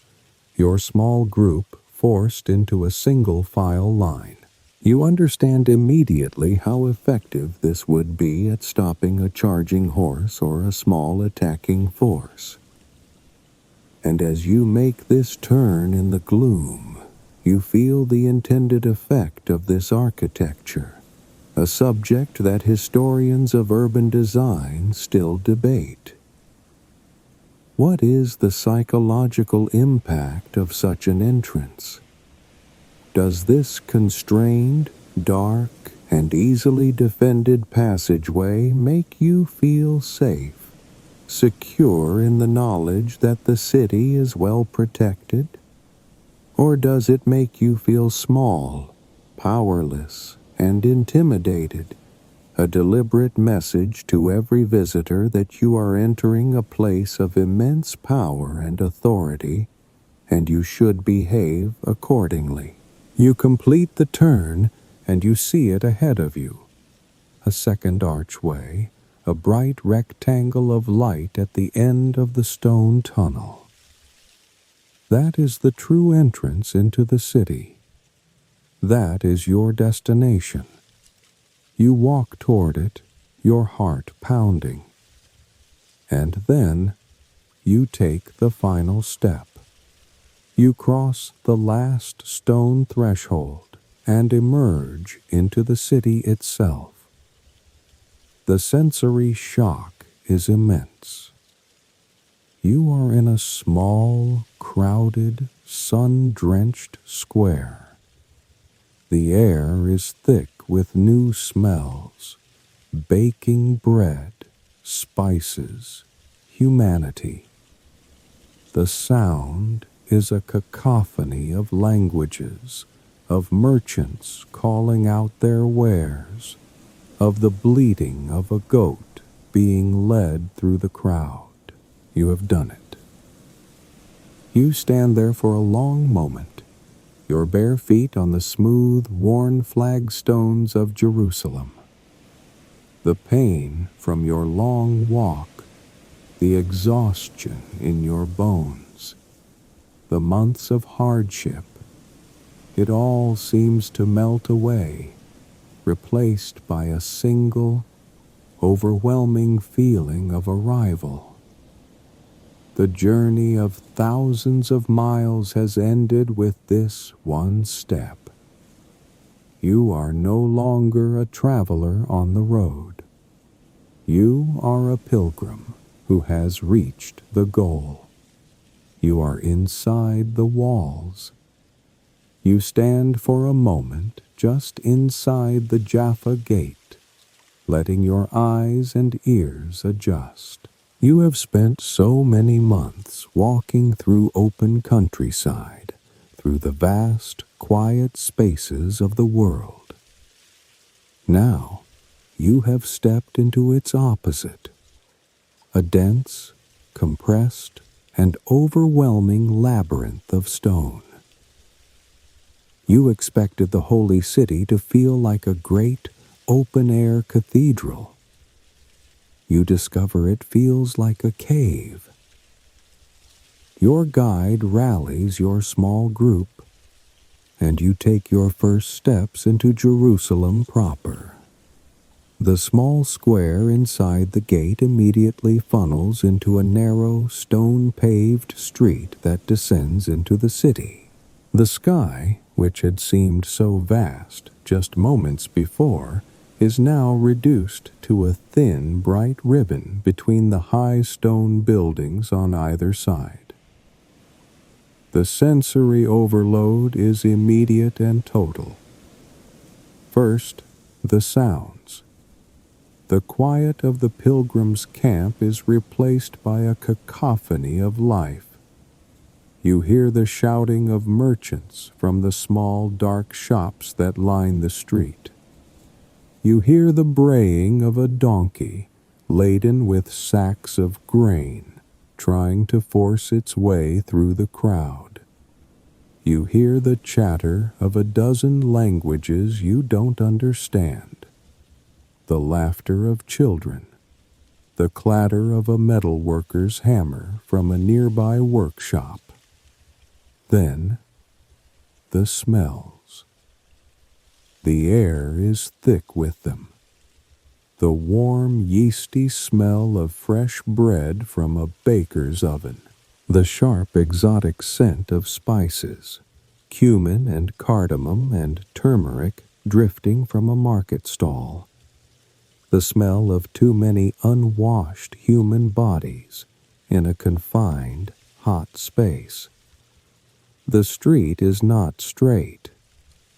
A: your small group forced into a single-file line. You understand immediately how effective this would be at stopping a charging horse or a small attacking force. And as you make this turn in the gloom, you feel the intended effect of this architecture, a subject that historians of urban design still debate. What is the psychological impact of such an entrance? Does this constrained, dark, and easily defended passageway make you feel safe, secure in the knowledge that the city is well protected? Or does it make you feel small, powerless, and intimidated, a deliberate message to every visitor that you are entering a place of immense power and authority, and you should behave accordingly? You complete the turn, and you see it ahead of you. A second archway, a bright rectangle of light at the end of the stone tunnel. That is the true entrance into the city. That is your destination. You walk toward it, your heart pounding. And then you take the final step. You cross the last stone threshold and emerge into the city itself. The sensory shock is immense. You are in a small, crowded, sun-drenched square. The air is thick with new smells, baking bread, spices, humanity. The sound is a cacophony of languages, of merchants calling out their wares, of the bleating of a goat being led through the crowd. You have done it. You stand there for a long moment, your bare feet on the smooth, worn flagstones of Jerusalem. The pain from your long walk, the exhaustion in your bones, the months of hardship, it all seems to melt away, replaced by a single, overwhelming feeling of arrival. The journey of thousands of miles has ended with this one step. You are no longer a traveler on the road. You are a pilgrim who has reached the goal. You are inside the walls. You stand for a moment just inside the Jaffa gate, letting your eyes and ears adjust. You have spent so many months walking through open countryside, through the vast, quiet spaces of the world. Now, you have stepped into its opposite, a dense, compressed, and overwhelming labyrinth of stone. You expected the holy city to feel like a great, open-air cathedral. You discover it feels like a cave. Your guide rallies your small group, and you take your first steps into Jerusalem proper. The small square inside the gate immediately funnels into a narrow, stone-paved street that descends into the city. The sky, which had seemed so vast just moments before, is now reduced to a thin, bright ribbon between the high stone buildings on either side. The sensory overload is immediate and total. First, the sounds. The quiet of the pilgrims' camp is replaced by a cacophony of life. You hear the shouting of merchants from the small, dark shops that line the street. You hear the braying of a donkey laden with sacks of grain, trying to force its way through the crowd. You hear the chatter of a dozen languages you don't understand. The laughter of children, the clatter of a metalworker's hammer from a nearby workshop. Then, the smells. The air is thick with them. The warm, yeasty smell of fresh bread from a baker's oven. The sharp, exotic scent of spices, cumin and cardamom and turmeric drifting from a market stall. The smell of too many unwashed human bodies in a confined, hot space. The street is not straight.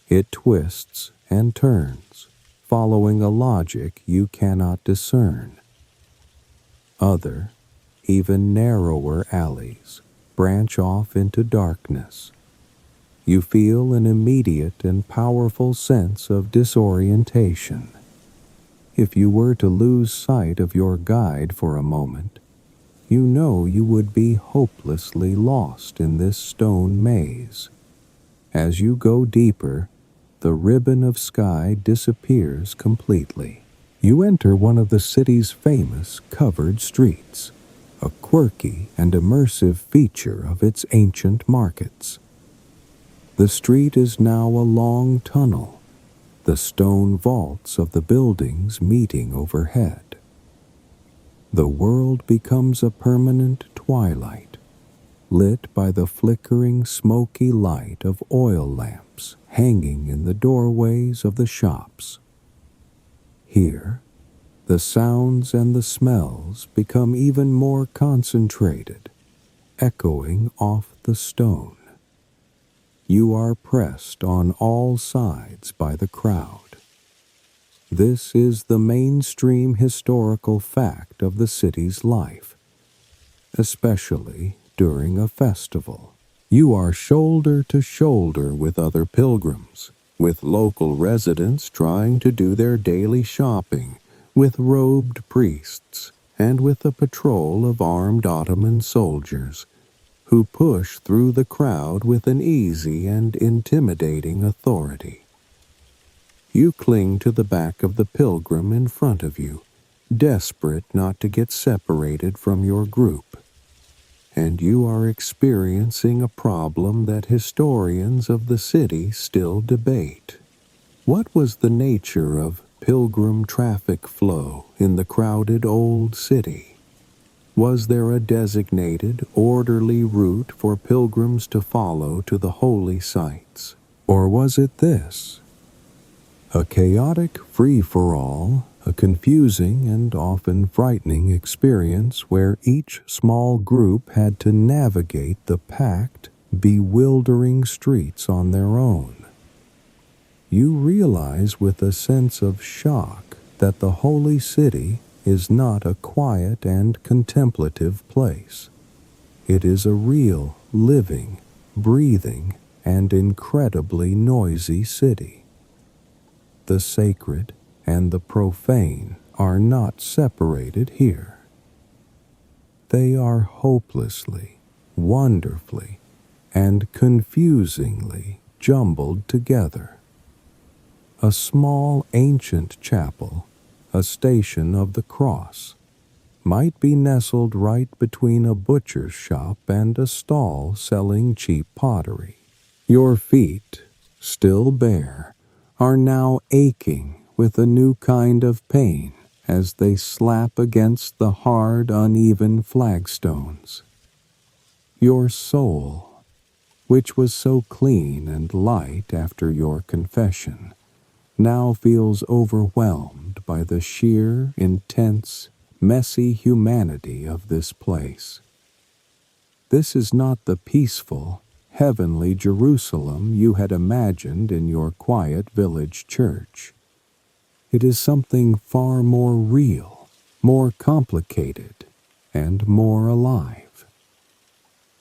A: It twists and turns, following a logic you cannot discern. Other, even narrower alleys branch off into darkness. You feel an immediate and powerful sense of disorientation. If you were to lose sight of your guide for a moment, you know you would be hopelessly lost in this stone maze. As you go deeper, the ribbon of sky disappears completely. You enter one of the city's famous covered streets, a quirky and immersive feature of its ancient markets. The street is now a long tunnel, the stone vaults of the buildings meeting overhead. The world becomes a permanent twilight, lit by the flickering, smoky light of oil lamps hanging in the doorways of the shops. Here, the sounds and the smells become even more concentrated, echoing off the stone. You are pressed on all sides by the crowd. This is the mainstream historical fact of the city's life, especially during a festival. You are shoulder to shoulder with other pilgrims, with local residents trying to do their daily shopping, with robed priests, and with a patrol of armed Ottoman soldiers, who push through the crowd with an easy and intimidating authority. You cling to the back of the pilgrim in front of you, desperate not to get separated from your group. And you are experiencing a problem that historians of the city still debate. What was the nature of pilgrim traffic flow in the crowded old city? Was there a designated, orderly route for pilgrims to follow to the holy sites? Or was it this? A chaotic free-for-all, a confusing and often frightening experience where each small group had to navigate the packed, bewildering streets on their own. You realize with a sense of shock that the holy city is not a quiet and contemplative place. It is a real, living, breathing, and incredibly noisy city. The sacred and the profane are not separated here. They are hopelessly, wonderfully, and confusingly jumbled together. A small ancient chapel, a station of the cross, might be nestled right between a butcher's shop and a stall selling cheap pottery. Your feet, still bare, are now aching with a new kind of pain as they slap against the hard, uneven flagstones. Your soul, which was so clean and light after your confession, now feels overwhelmed by the sheer, intense, messy humanity of this place. This is not the peaceful, heavenly Jerusalem you had imagined in your quiet village church. It is something far more real, more complicated, and more alive.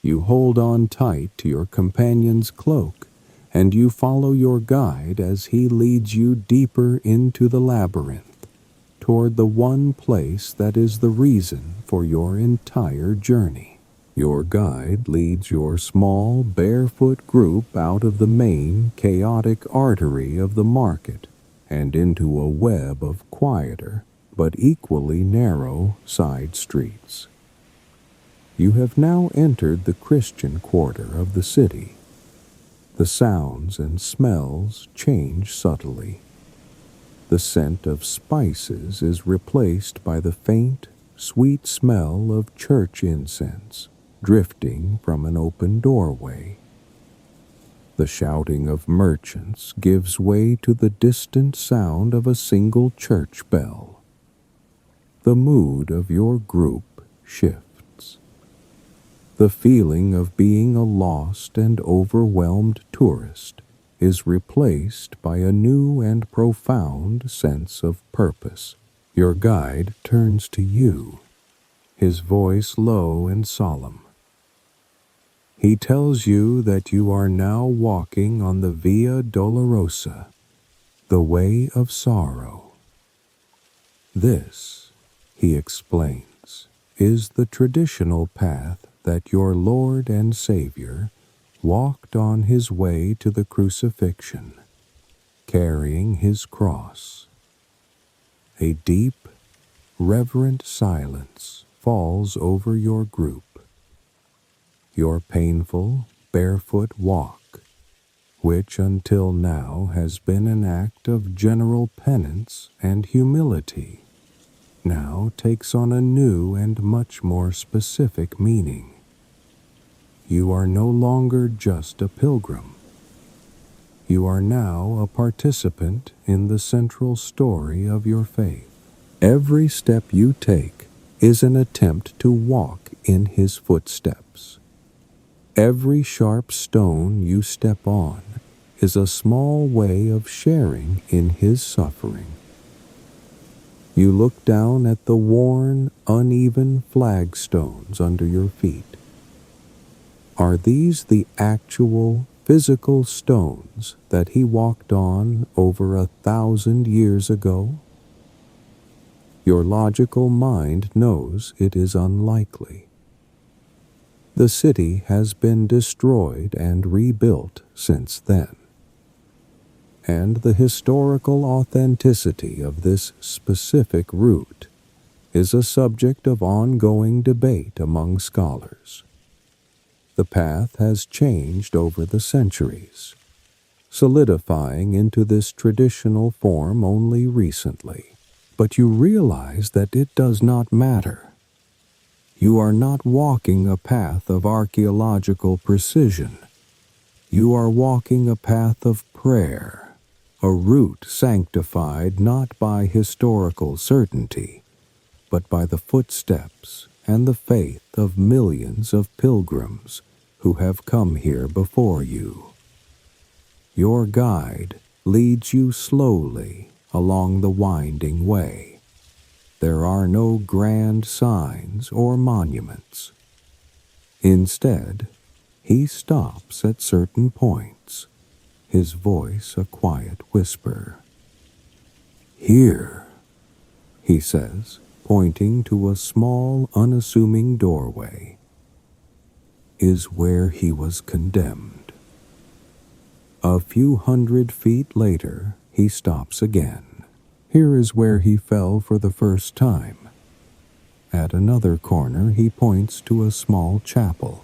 A: You hold on tight to your companion's cloak, and you follow your guide as he leads you deeper into the labyrinth, toward the one place that is the reason for your entire journey. Your guide leads your small, barefoot group out of the main, chaotic artery of the market and into a web of quieter, but equally narrow, side streets. You have now entered the Christian quarter of the city. The sounds and smells change subtly. The scent of spices is replaced by the faint, sweet smell of church incense drifting from an open doorway. The shouting of merchants gives way to the distant sound of a single church bell. The mood of your group shifts. The feeling of being a lost and overwhelmed tourist is replaced by a new and profound sense of purpose. Your guide turns to you, his voice low and solemn. He tells you that you are now walking on the Via Dolorosa, the way of sorrow. This, he explains, is the traditional path that your Lord and Savior walked on his way to the crucifixion, carrying his cross. A deep, reverent silence falls over your group. Your painful, barefoot walk, which until now has been an act of general penance and humility, now takes on a new and much more specific meaning. You are no longer just a pilgrim. You are now a participant in the central story of your faith. Every step you take is an attempt to walk in his footsteps. Every sharp stone you step on is a small way of sharing in his suffering. You look down at the worn, uneven flagstones under your feet. Are these the actual, physical stones that he walked on over 1,000 years ago? Your logical mind knows it is unlikely. The city has been destroyed and rebuilt since then. And the historical authenticity of this specific route is a subject of ongoing debate among scholars. The path has changed over the centuries, solidifying into this traditional form only recently. But you realize that it does not matter. You are not walking a path of archaeological precision. You are walking a path of prayer, a route sanctified not by historical certainty, but by the footsteps and the faith of millions of pilgrims who have come here before you. Your guide leads you slowly along the winding way. There are no grand signs or monuments. Instead, he stops at certain points, his voice a quiet whisper. "Here," he says, pointing to a small, unassuming doorway, "is where he was condemned." A few 100 feet later, he stops again. Here is where he fell for the first time. At another corner, he points to a small chapel.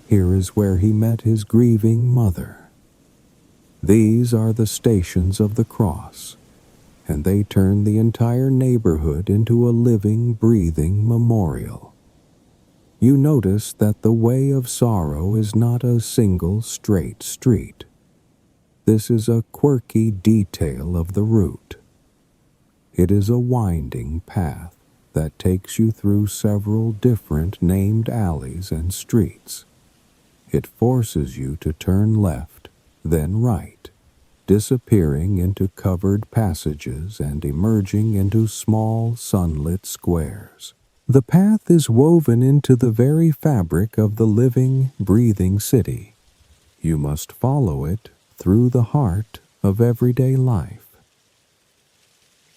A: Here is where he met his grieving mother. These are the stations of the cross, and they turn the entire neighborhood into a living, breathing memorial. You notice that the way of sorrow is not a single straight street. This is a quirky detail of the route. It is a winding path that takes you through several different named alleys and streets. It forces you to turn left, then right, disappearing into covered passages and emerging into small sunlit squares. The path is woven into the very fabric of the living, breathing city. You must follow it through the heart of everyday life.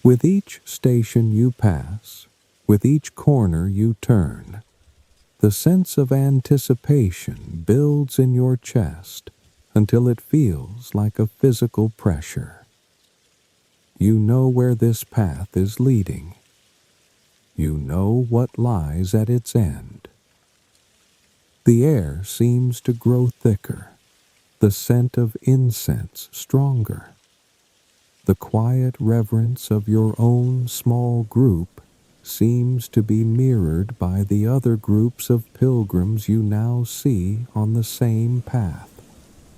A: With each station you pass, with each corner you turn, the sense of anticipation builds in your chest until it feels like a physical pressure. You know where this path is leading. You know what lies at its end. The air seems to grow thicker, the scent of incense stronger. The quiet reverence of your own small group seems to be mirrored by the other groups of pilgrims you now see on the same path,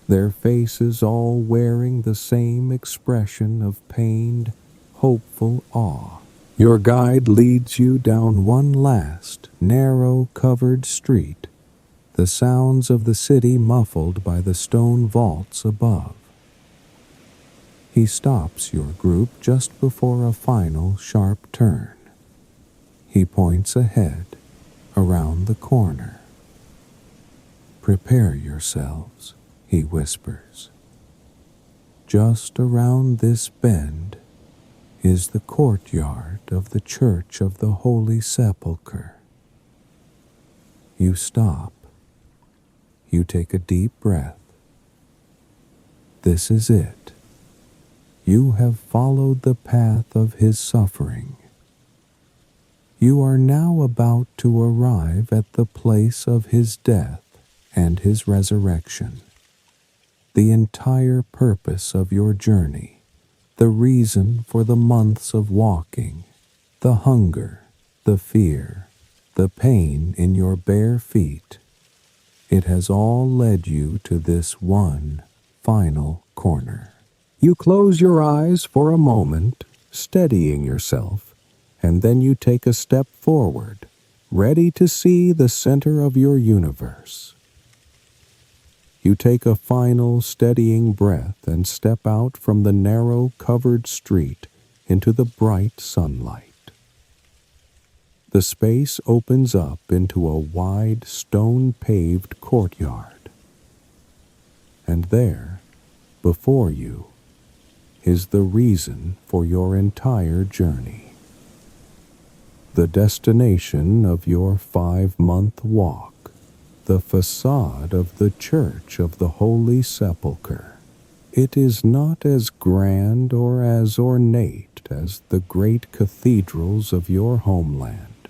A: their faces all wearing the same expression of pained, hopeful awe. Your guide leads you down one last, narrow, covered street, the sounds of the city muffled by the stone vaults above. He stops your group just before a final sharp turn. He points ahead, around the corner. "Prepare yourselves," he whispers. "Just around this bend is the courtyard of the Church of the Holy Sepulchre." You stop. You take a deep breath. This is it. You have followed the path of his suffering. You are now about to arrive at the place of his death and his resurrection. The entire purpose of your journey, the reason for the months of walking, the hunger, the fear, the pain in your bare feet, it has all led you to this one final corner. You close your eyes for a moment, steadying yourself, and then you take a step forward, ready to see the center of your universe. You take a final steadying breath and step out from the narrow covered street into the bright sunlight. The space opens up into a wide stone-paved courtyard. And there, before you, is the reason for your entire journey. The destination of your 5-month walk, the facade of the Church of the Holy Sepulchre. It is not as grand or as ornate as the great cathedrals of your homeland.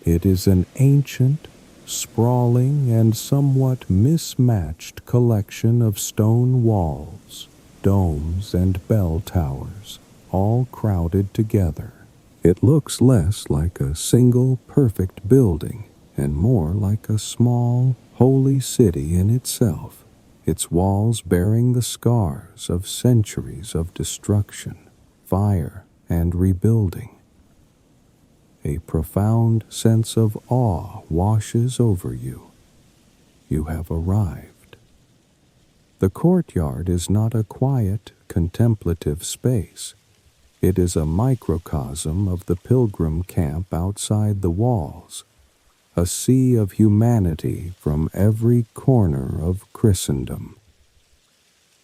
A: It is an ancient, sprawling, and somewhat mismatched collection of stone walls, domes, and bell towers, all crowded together. It looks less like a single perfect building and more like a small, holy city in itself, its walls bearing the scars of centuries of destruction, fire, and rebuilding. A profound sense of awe washes over you. You have arrived. The courtyard is not a quiet, contemplative space. It is a microcosm of the pilgrim camp outside the walls, a sea of humanity from every corner of Christendom.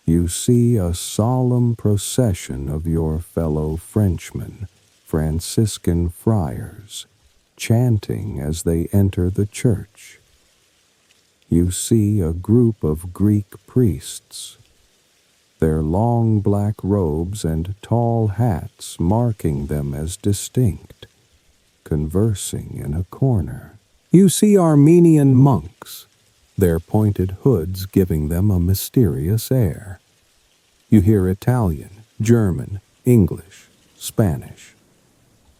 A: You see a solemn procession of your fellow Frenchmen, Franciscan friars, chanting as they enter the church. You see a group of Greek priests, their long black robes and tall hats marking them as distinct, conversing in a corner. You see Armenian monks, their pointed hoods giving them a mysterious air. You hear Italian, German, English, Spanish.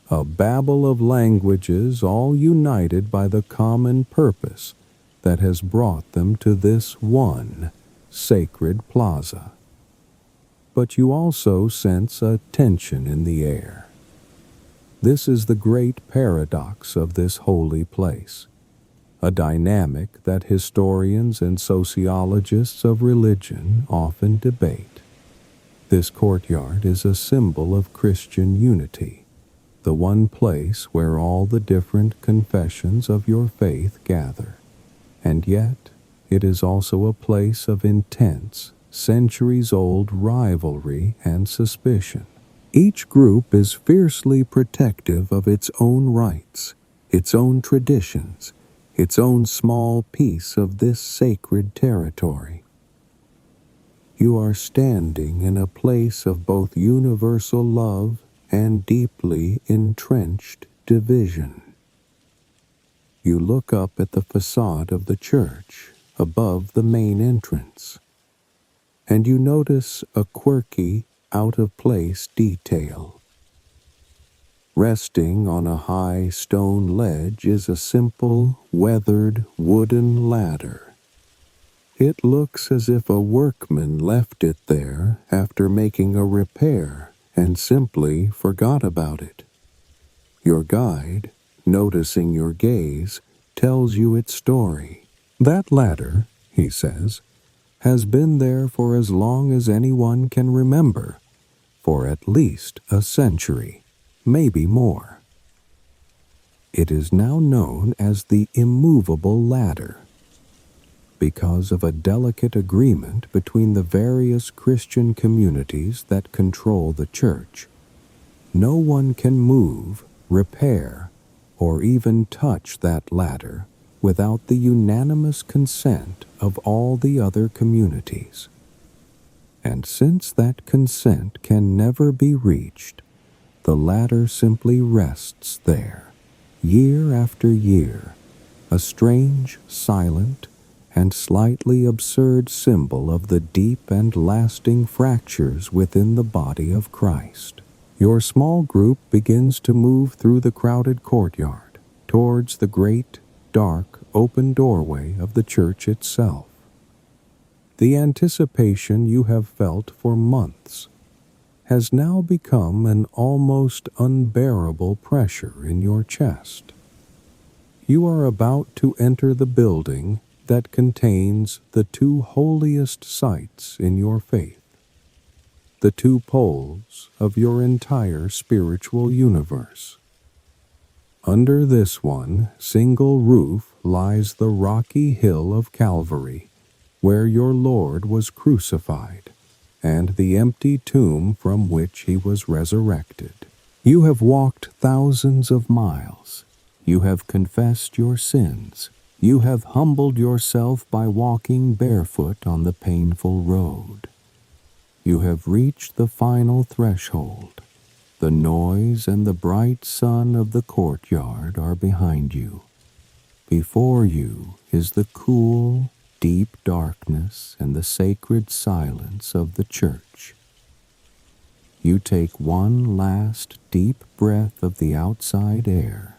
A: A babel of languages all united by the common purpose that has brought them to this one sacred plaza. But you also sense a tension in the air. This is the great paradox of this holy place, a dynamic that historians and sociologists of religion often debate. This courtyard is a symbol of Christian unity, the one place where all the different confessions of your faith gather. And yet, it is also a place of intense, centuries-old rivalry and suspicion. Each group is fiercely protective of its own rights, its own traditions, its own small piece of this sacred territory. You are standing in a place of both universal love and deeply entrenched division. You look up at the facade of the church above the main entrance, and you notice a quirky, out-of-place detail. Resting on a high stone ledge is a simple, weathered wooden ladder. It looks as if a workman left it there after making a repair and simply forgot about it. Your guide, noticing your gaze, tells you its story. That ladder, he says, has been there for as long as anyone can remember, for at least a century, maybe more. It is now known as the immovable ladder, because of a delicate agreement between the various Christian communities that control the church. No one can move, repair, or even touch that ladder without the unanimous consent of all the other communities. And since that consent can never be reached, the ladder simply rests there, year after year, a strange, silent, and slightly absurd symbol of the deep and lasting fractures within the body of Christ. Your small group begins to move through the crowded courtyard towards the great, dark, open doorway of the church itself. The anticipation you have felt for months has now become an almost unbearable pressure in your chest. You are about to enter the building that contains the two holiest sites in your faith, the two poles of your entire spiritual universe. Under this one single roof lies the rocky hill of Calvary, where your Lord was crucified, and the empty tomb from which he was resurrected. You have walked thousands of miles. You have confessed your sins. You have humbled yourself by walking barefoot on the painful road. You have reached the final threshold. The noise and the bright sun of the courtyard are behind you. Before you is the cool, deep darkness and the sacred silence of the church. You take one last deep breath of the outside air,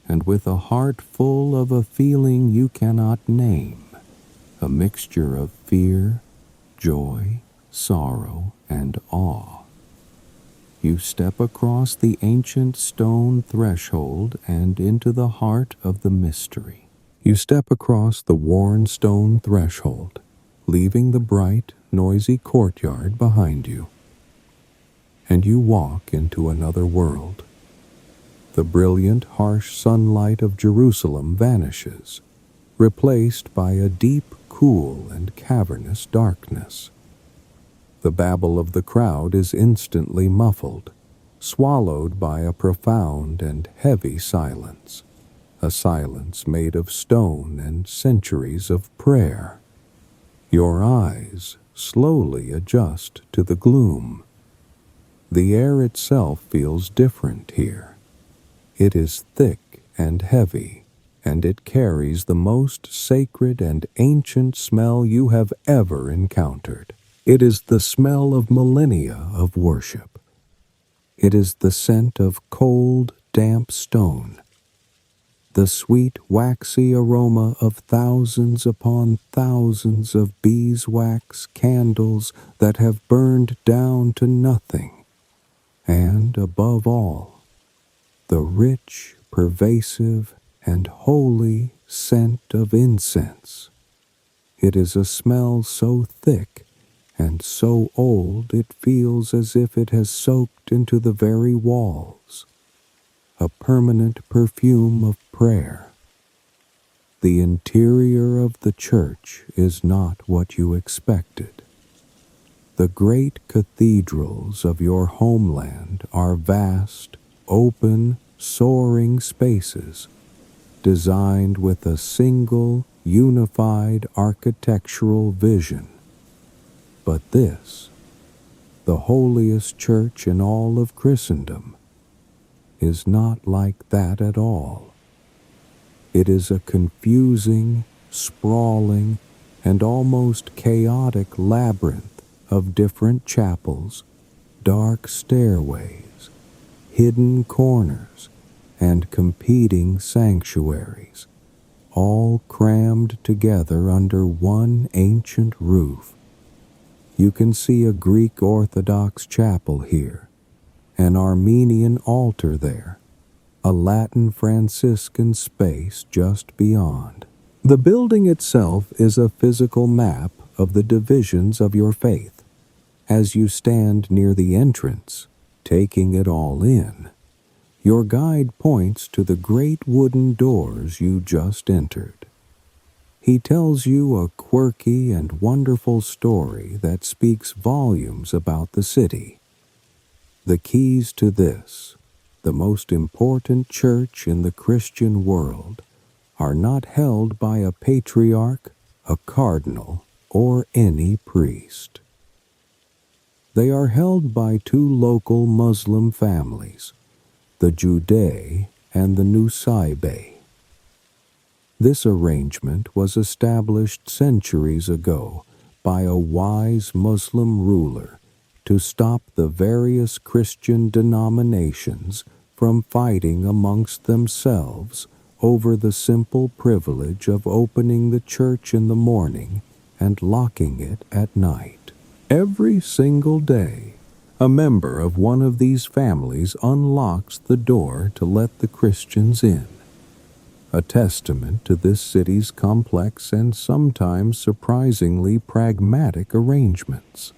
A: and with a heart full of a feeling you cannot name, a mixture of fear, joy, sorrow, and awe. You step across the ancient stone threshold and into the heart of the mystery. You step across the worn stone threshold, leaving the bright, noisy courtyard behind you. And you walk into another world. The brilliant, harsh sunlight of Jerusalem vanishes, replaced by a deep, cool, and cavernous darkness. The babble of the crowd is instantly muffled, swallowed by a profound and heavy silence, a silence made of stone and centuries of prayer. Your eyes slowly adjust to the gloom. The air itself feels different here. It is thick and heavy, and it carries the most sacred and ancient smell you have ever encountered. It is the smell of millennia of worship. It is the scent of cold, damp stone, the sweet, waxy aroma of thousands upon thousands of beeswax candles that have burned down to nothing, and, above all, the rich, pervasive, and holy scent of incense. It is a smell so thick and so old it feels as if it has soaked into the very walls, a permanent perfume of prayer. The interior of the church is not what you expected. The great cathedrals of your homeland are vast, open, soaring spaces, designed with a single, unified architectural vision. But this, the holiest church in all of Christendom, is not like that at all. It is a confusing, sprawling, and almost chaotic labyrinth of different chapels, dark stairways, hidden corners, and competing sanctuaries, all crammed together under one ancient roof. You can see a Greek Orthodox chapel here, an Armenian altar there, a Latin Franciscan space just beyond. The building itself is a physical map of the divisions of your faith. As you stand near the entrance, taking it all in, your guide points to the great wooden doors you just entered. He tells you a quirky and wonderful story that speaks volumes about the city. The keys to this, the most important church in the Christian world, are not held by a patriarch, a cardinal, or any priest. They are held by two local Muslim families, the Judae and the Nusaybe. This arrangement was established centuries ago by a wise Muslim ruler to stop the various Christian denominations from fighting amongst themselves over the simple privilege of opening the church in the morning and locking it at night. Every single day, a member of one of these families unlocks the door to let the Christians in, a testament to this city's complex and sometimes surprisingly pragmatic arrangements.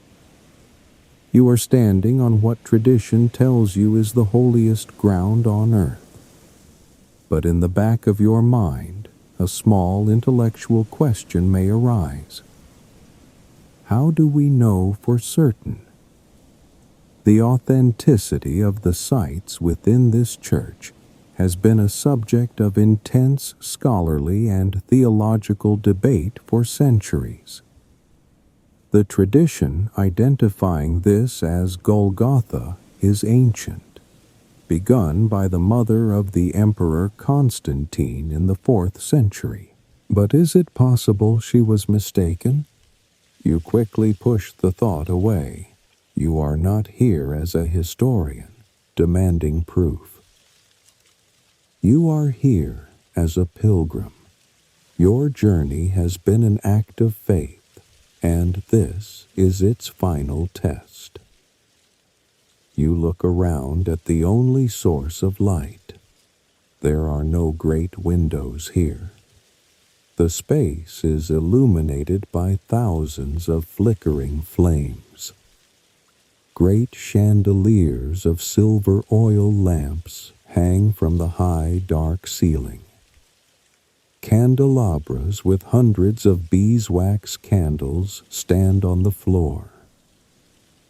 A: You are standing on what tradition tells you is the holiest ground on earth. But in the back of your mind, a small intellectual question may arise. How do we know for certain? The authenticity of the sites within this church has been a subject of intense scholarly and theological debate for centuries. The tradition identifying this as Golgotha is ancient, begun by the mother of the Emperor Constantine in the 4th century. But is it possible she was mistaken? You quickly push the thought away. You are not here as a historian, demanding proof. You are here as a pilgrim. Your journey has been an act of faith, and this is its final test. You look around at the only source of light. There are no great windows here. The space is illuminated by thousands of flickering flames. Great chandeliers of silver oil lamps hang from the high, dark ceiling. Candelabras with hundreds of beeswax candles stand on the floor.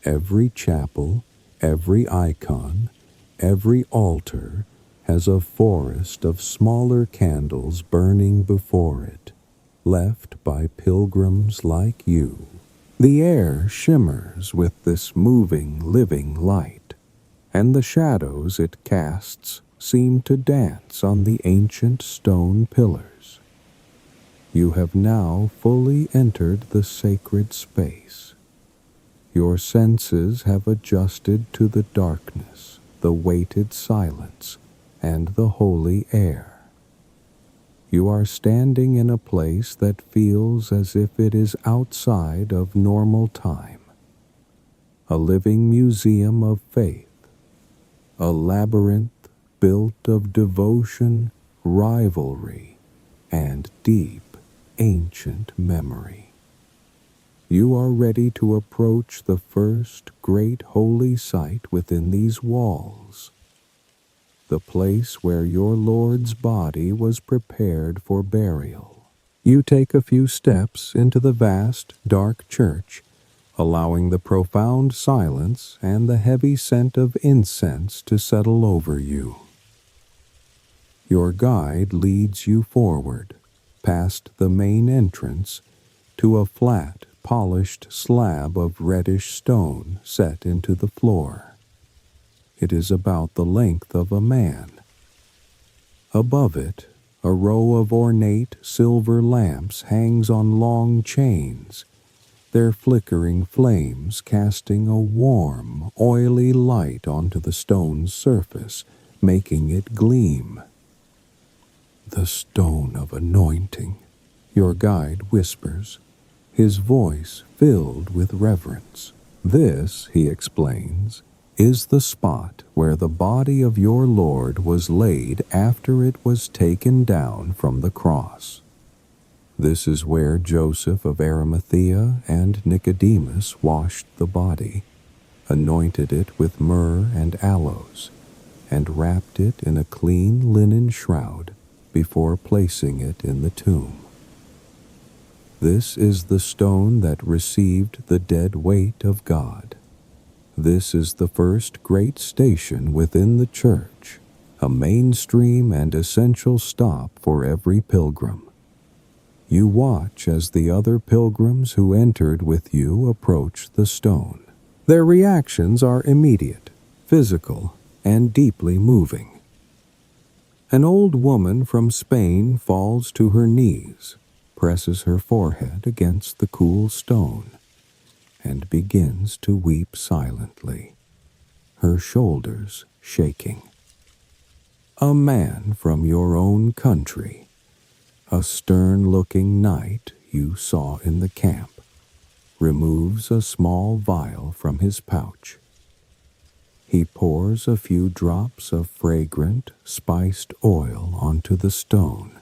A: Every chapel, every icon, every altar has a forest of smaller candles burning before it, left by pilgrims like you. The air shimmers with this moving, living light, and the shadows it casts seem to dance on the ancient stone pillars. You have now fully entered the sacred space. Your senses have adjusted to the darkness, the weighted silence, and the holy air. You are standing in a place that feels as if it is outside of normal time. A living museum of faith, a labyrinth built of devotion, rivalry, and deep, ancient memory. You are ready to approach the first great holy site within these walls, the place where your Lord's body was prepared for burial. You take a few steps into the vast, dark church, allowing the profound silence and the heavy scent of incense to settle over you. Your guide leads you forward, past the main entrance, to a flat, polished slab of reddish stone set into the floor. It is about the length of a man. Above it, a row of ornate silver lamps hangs on long chains, their flickering flames casting a warm, oily light onto the stone's surface, making it gleam. The stone of anointing, your guide whispers, his voice filled with reverence. This, he explains, is the spot where the body of your Lord was laid after it was taken down from the cross. This is where Joseph of Arimathea and Nicodemus washed the body, anointed it with myrrh and aloes, and wrapped it in a clean linen shroud before placing it in the tomb. This is the stone that received the dead weight of God. This is the first great station within the church, a mainstream and essential stop for every pilgrim. You watch as the other pilgrims who entered with you approach the stone. Their reactions are immediate, physical, and deeply moving. An old woman from Spain falls to her knees, presses her forehead against the cool stone, and begins to weep silently, her shoulders shaking. A man from your own country, a stern-looking knight you saw in the camp, removes a small vial from his pouch. He pours a few drops of fragrant, spiced oil onto the stone,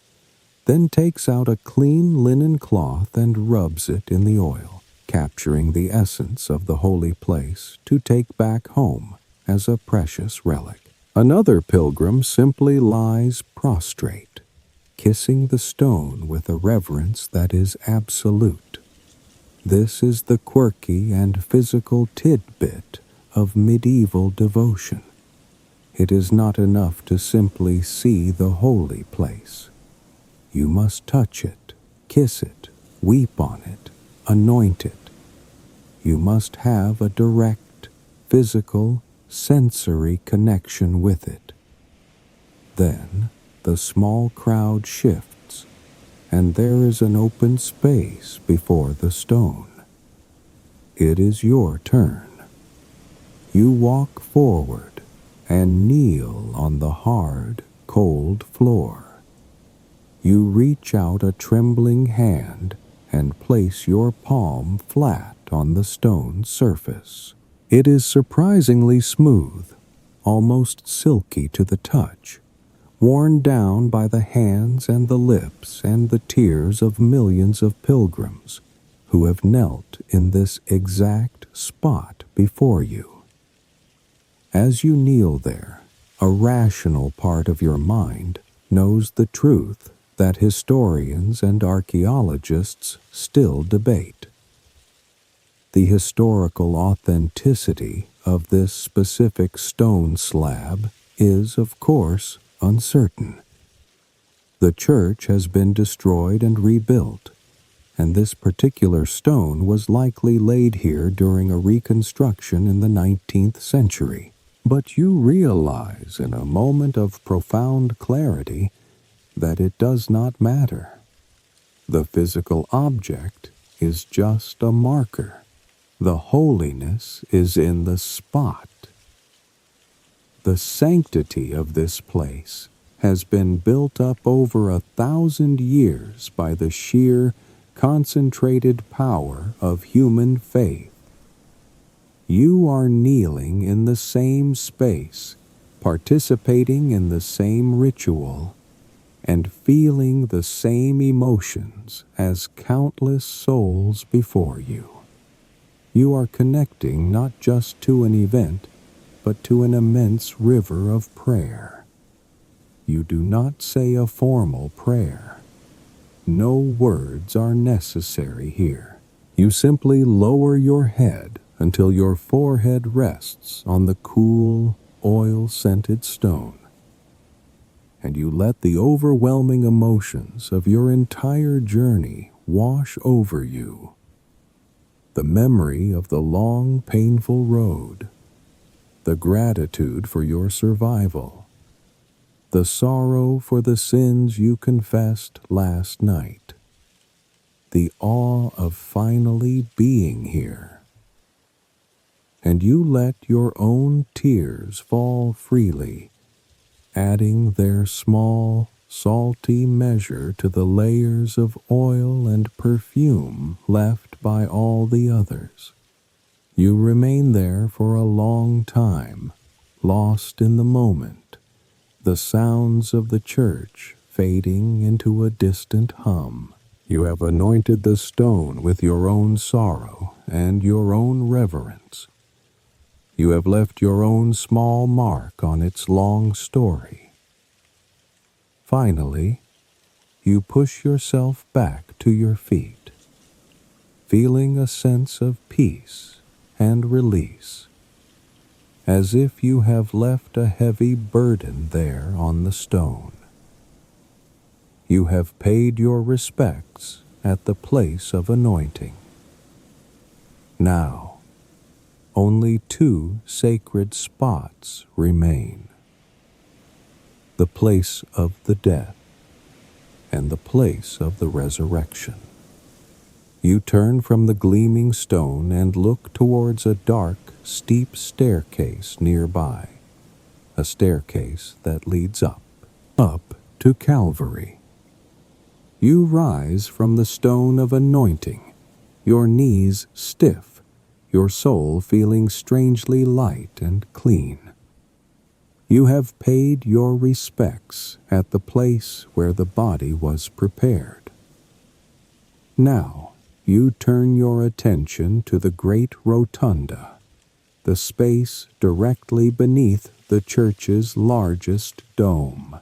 A: then takes out a clean linen cloth and rubs it in the oil, capturing the essence of the holy place to take back home as a precious relic. Another pilgrim simply lies prostrate, kissing the stone with a reverence that is absolute. This is the quirky and physical tidbit of medieval devotion. It is not enough to simply see the holy place. You must touch it, kiss it, weep on it, anoint it. You must have a direct, physical, sensory connection with it. Then the small crowd shifts, and there is an open space before the stone. It is your turn. You walk forward and kneel on the hard, cold floor. You reach out a trembling hand and place your palm flat on the stone surface. It is surprisingly smooth, almost silky to the touch, worn down by the hands and the lips and the tears of millions of pilgrims who have knelt in this exact spot before you. As you kneel there, a rational part of your mind knows the truth that historians and archaeologists still debate. The historical authenticity of this specific stone slab is, of course, uncertain. The church has been destroyed and rebuilt, and this particular stone was likely laid here during a reconstruction in the 19th century. But you realize in a moment of profound clarity that it does not matter. The physical object is just a marker. The holiness is in the spot. The sanctity of this place has been built up over 1,000 years by the sheer, concentrated power of human faith. You are kneeling in the same space, participating in the same ritual, and feeling the same emotions as countless souls before you. You are connecting not just to an event, but to an immense river of prayer. You do not say a formal prayer. No words are necessary here. You simply lower your head until your forehead rests on the cool, oil-scented stone, and you let the overwhelming emotions of your entire journey wash over you. The memory of the long, painful road, the gratitude for your survival, the sorrow for the sins you confessed last night, the awe of finally being here. And you let your own tears fall freely, adding their small, salty measure to the layers of oil and perfume left by all the others. You remain there for a long time, lost in the moment, the sounds of the church fading into a distant hum. You have anointed the stone with your own sorrow and your own reverence. You have left your own small mark on its long story. Finally, you push yourself back to your feet, feeling a sense of peace and release, as if you have left a heavy burden there on the stone. You have paid your respects at the place of anointing. Now, only 2 sacred spots remain: the place of the death and the place of the resurrection. You turn from the gleaming stone and look towards a dark, steep staircase nearby, a staircase that leads up to Calvary. You rise from the stone of anointing, your knees stiff, your soul feeling strangely light and clean. You have paid your respects at the place where the body was prepared. Now you turn your attention to the great rotunda, the space directly beneath the church's largest dome.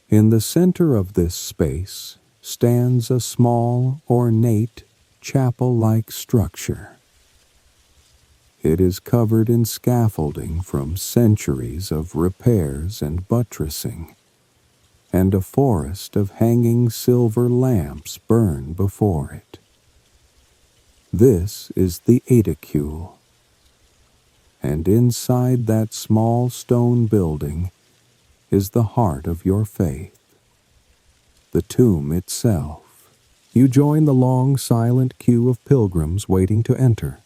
A: In the center of this space stands a small, ornate, chapel-like structure. It is covered in scaffolding from centuries of repairs and buttressing, and a forest of hanging silver lamps burn before it. This is the aedicule, and inside that small stone building is the heart of your faith, the tomb itself. You join the long, silent queue of pilgrims waiting to enter.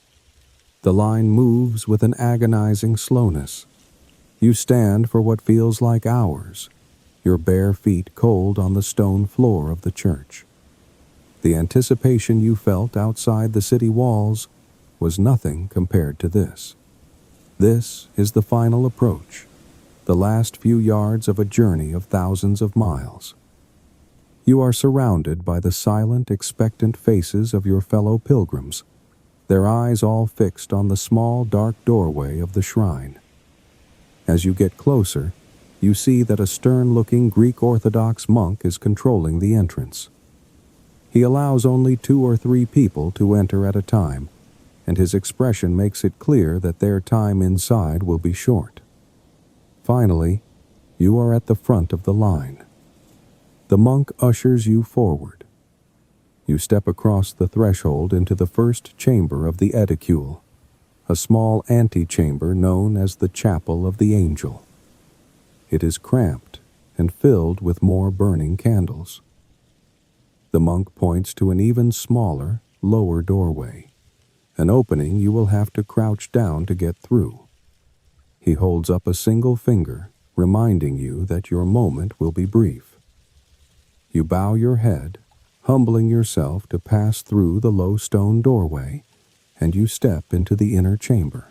A: The line moves with an agonizing slowness. You stand for what feels like hours, your bare feet cold on the stone floor of the church. The anticipation you felt outside the city walls was nothing compared to this. This is the final approach, the last few yards of a journey of thousands of miles. You are surrounded by the silent, expectant faces of your fellow pilgrims, their eyes all fixed on the small, dark doorway of the shrine. As you get closer, you see that a stern-looking Greek Orthodox monk is controlling the entrance. He allows only 2 or 3 people to enter at a time, and his expression makes it clear that their time inside will be short. Finally, you are at the front of the line. The monk ushers you forward. You step across the threshold into the first chamber of the edicule, a small antechamber known as the Chapel of the Angel. It is cramped and filled with more burning candles. The monk points to an even smaller, lower doorway, an opening you will have to crouch down to get through. He holds up a single finger, reminding you that your moment will be brief. You bow your head, humbling yourself to pass through the low stone doorway, and you step into the inner chamber.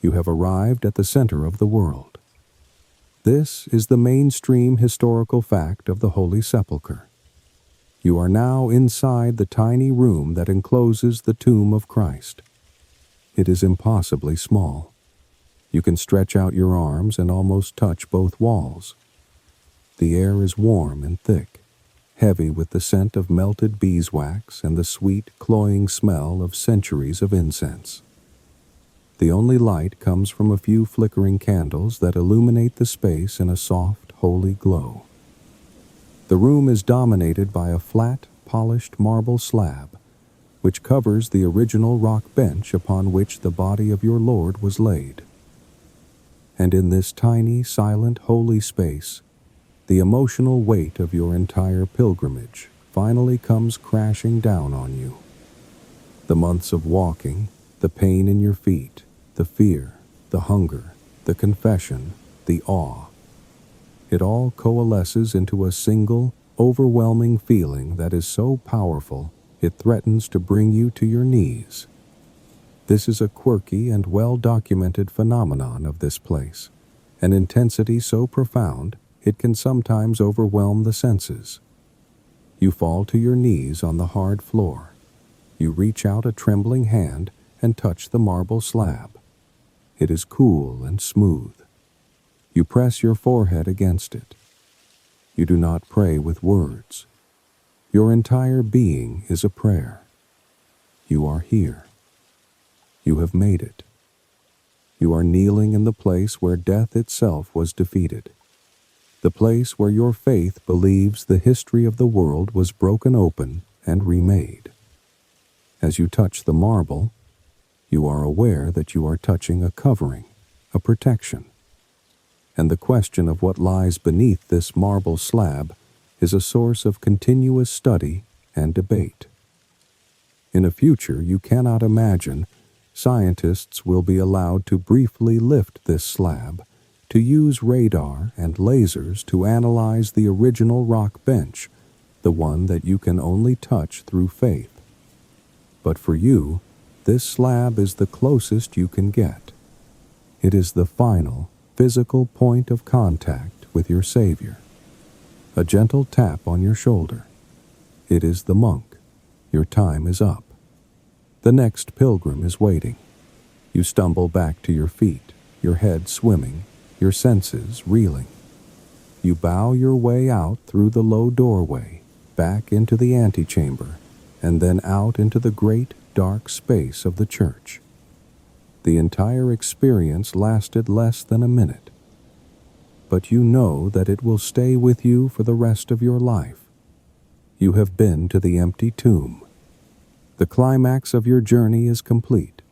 A: You have arrived at the center of the world. This is the mainstream historical fact of the Holy Sepulchre. You are now inside the tiny room that encloses the tomb of Christ. It is impossibly small. You can stretch out your arms and almost touch both walls. The air is warm and thick, heavy with the scent of melted beeswax and the sweet, cloying smell of centuries of incense. The only light comes from a few flickering candles that illuminate the space in a soft, holy glow. The room is dominated by a flat, polished marble slab, which covers the original rock bench upon which the body of your Lord was laid. And in this tiny, silent, holy space, the emotional weight of your entire pilgrimage finally comes crashing down on you. The months of walking, the pain in your feet, the fear, the hunger, the confession, the awe. It all coalesces into a single, overwhelming feeling that is so powerful it threatens to bring you to your knees. This is a quirky and well-documented phenomenon of this place, an intensity so profound it can sometimes overwhelm the senses. You fall to your knees on the hard floor. You reach out a trembling hand and touch the marble slab. It is cool and smooth. You press your forehead against it. You do not pray with words. Your entire being is a prayer. You are here. You have made it. You are kneeling in the place where death itself was defeated. The place where your faith believes the history of the world was broken open and remade. As you touch the marble, you are aware that you are touching a covering, a protection. And the question of what lies beneath this marble slab is a source of continuous study and debate. In a future you cannot imagine, scientists will be allowed to briefly lift this slab, to use radar and lasers to analyze the original rock bench, the one that you can only touch through faith. But for you, this slab is the closest you can get. It is the final, physical point of contact with your Savior. A gentle tap on your shoulder. It is the monk. Your time is up. The next pilgrim is waiting. You stumble back to your feet, your head swimming, your senses reeling. You bow your way out through the low doorway, back into the antechamber, and then out into the great, dark space of the church. The entire experience lasted less than a minute. But you know that it will stay with you for the rest of your life. You have been to the empty tomb. The climax of your journey is complete.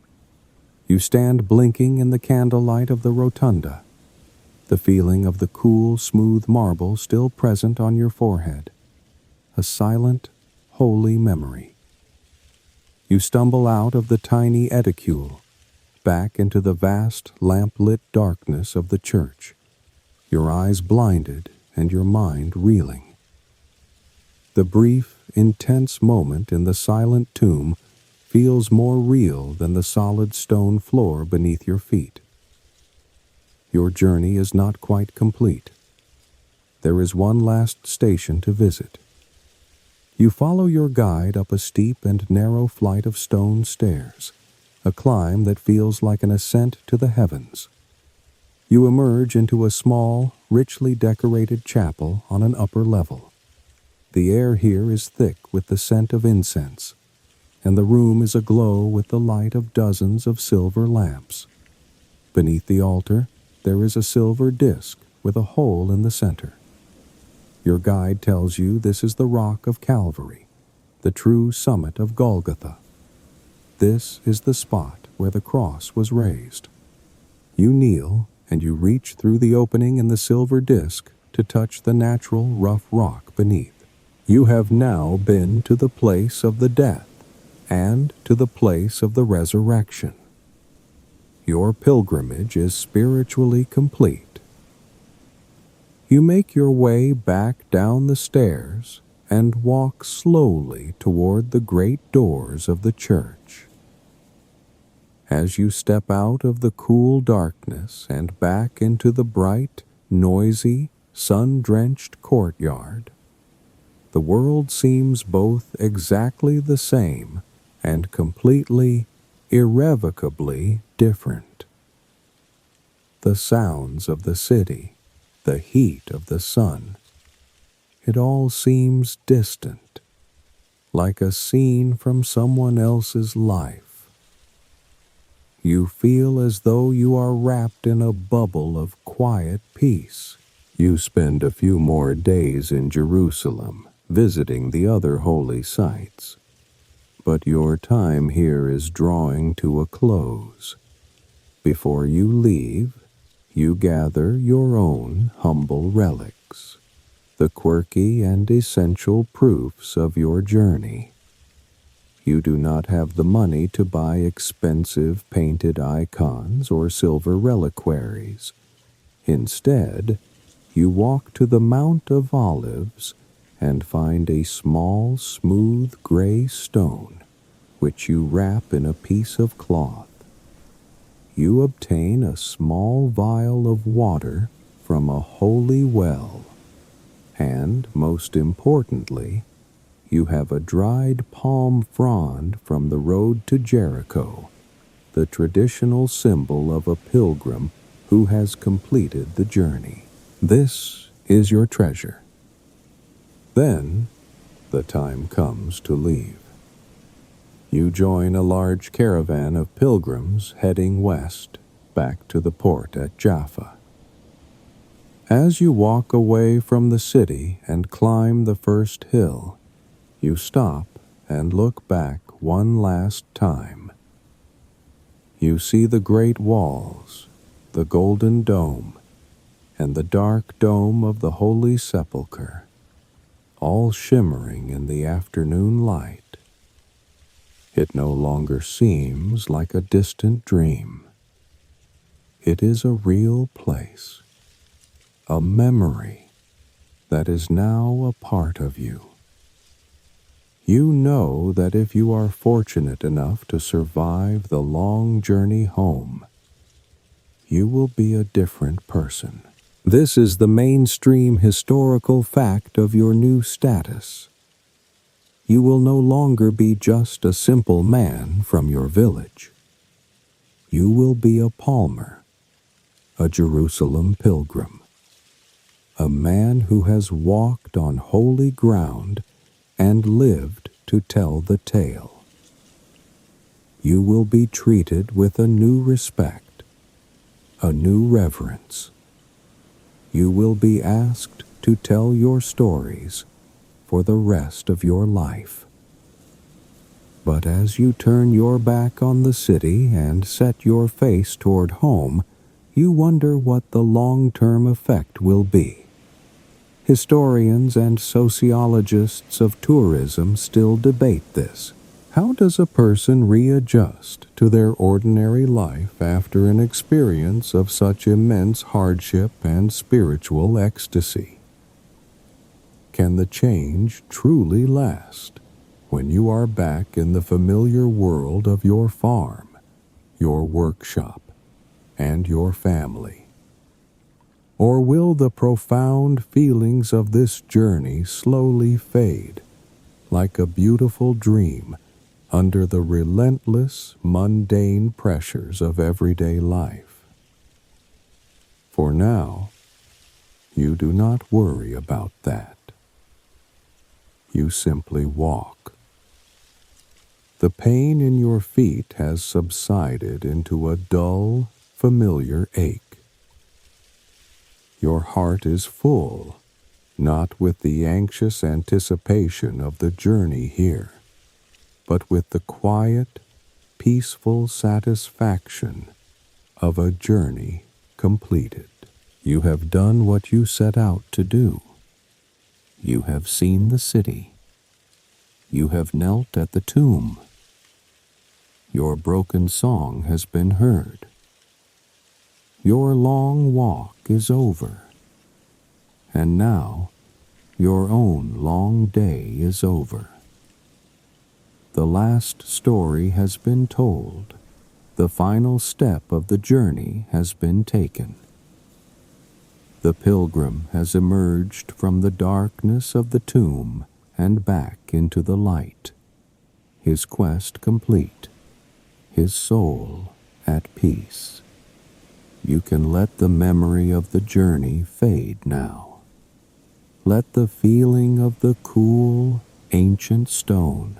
A: You stand blinking in the candlelight of the rotunda, the feeling of the cool, smooth marble still present on your forehead. A silent, holy memory. You stumble out of the tiny edicule, back into the vast lamp-lit darkness of the church, your eyes blinded and your mind reeling. The brief, intense moment in the silent tomb feels more real than the solid stone floor beneath your feet. Your journey is not quite complete. There is one last station to visit. You follow your guide up a steep and narrow flight of stone stairs, a climb that feels like an ascent to the heavens. You emerge into a small, richly decorated chapel on an upper level. The air here is thick with the scent of incense, and the room is aglow with the light of dozens of silver lamps. Beneath the altar, there is a silver disc with a hole in the center. Your guide tells you this is the rock of Calvary, the true summit of Golgotha. This is the spot where the cross was raised. You kneel and you reach through the opening in the silver disc to touch the natural rough rock beneath. You have now been to the place of the death and to the place of the resurrection. Your pilgrimage is spiritually complete. You make your way back down the stairs and walk slowly toward the great doors of the church. As you step out of the cool darkness and back into the bright, noisy, sun-drenched courtyard, the world seems both exactly the same and completely, irrevocably different. The sounds of the city, the heat of the sun, it all seems distant, like a scene from someone else's life. You feel as though you are wrapped in a bubble of quiet peace. You spend a few more days in Jerusalem, visiting the other holy sites. But your time here is drawing to a close. Before you leave, you gather your own humble relics, the quirky and essential proofs of your journey. You do not have the money to buy expensive painted icons or silver reliquaries. Instead, you walk to the Mount of Olives and find a small, smooth gray stone, which you wrap in a piece of cloth. You obtain a small vial of water from a holy well, and, most importantly, you have a dried palm frond from the road to Jericho, the traditional symbol of a pilgrim who has completed the journey. This is your treasure. Then, the time comes to leave. You join a large caravan of pilgrims heading west, back to the port at Jaffa. As you walk away from the city and climb the first hill, you stop and look back one last time. You see the great walls, the golden dome, and the dark dome of the Holy Sepulchre, all shimmering in the afternoon light. It no longer seems like a distant dream. It is a real place, a memory that is now a part of you. You know that if you are fortunate enough to survive the long journey home, you will be a different person. This is the mainstream historical fact of your new status. You will no longer be just a simple man from your village. You will be a palmer, a Jerusalem pilgrim, a man who has walked on holy ground and lived to tell the tale. You will be treated with a new respect, a new reverence. You will be asked to tell your stories for the rest of your life. But as you turn your back on the city and set your face toward home, you wonder what the long-term effect will be. Historians and sociologists of tourism still debate this. How does a person readjust to their ordinary life after an experience of such immense hardship and spiritual ecstasy? Can the change truly last when you are back in the familiar world of your farm, your workshop, and your family? Or will the profound feelings of this journey slowly fade like a beautiful dream under the relentless, mundane pressures of everyday life? For now, you do not worry about that. You simply walk. The pain in your feet has subsided into a dull, familiar ache. Your heart is full, not with the anxious anticipation of the journey here, but with the quiet, peaceful satisfaction of a journey completed. You have done what you set out to do. You have seen the city. You have knelt at the tomb. Your broken song has been heard. Your long walk is over. And now, your own long day is over. The last story has been told. The final step of the journey has been taken. The pilgrim has emerged from the darkness of the tomb and back into the light, his quest complete, his soul at peace. You can let the memory of the journey fade now. Let the feeling of the cool, ancient stone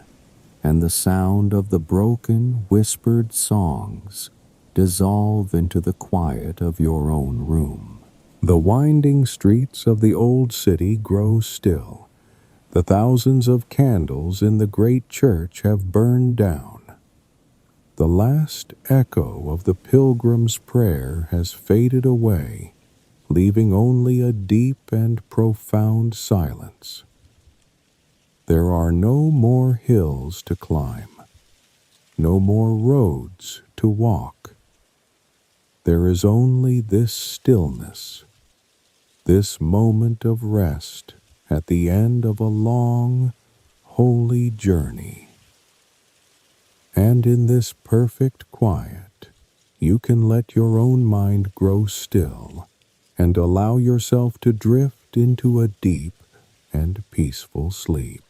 A: and the sound of the broken, whispered songs dissolve into the quiet of your own room. The winding streets of the old city grow still. The thousands of candles in the great church have burned down. The last echo of the pilgrim's prayer has faded away, leaving only a deep and profound silence. There are no more hills to climb, no more roads to walk. There is only this stillness, this moment of rest at the end of a long, holy journey. And in this perfect quiet, you can let your own mind grow still and allow yourself to drift into a deep and peaceful sleep.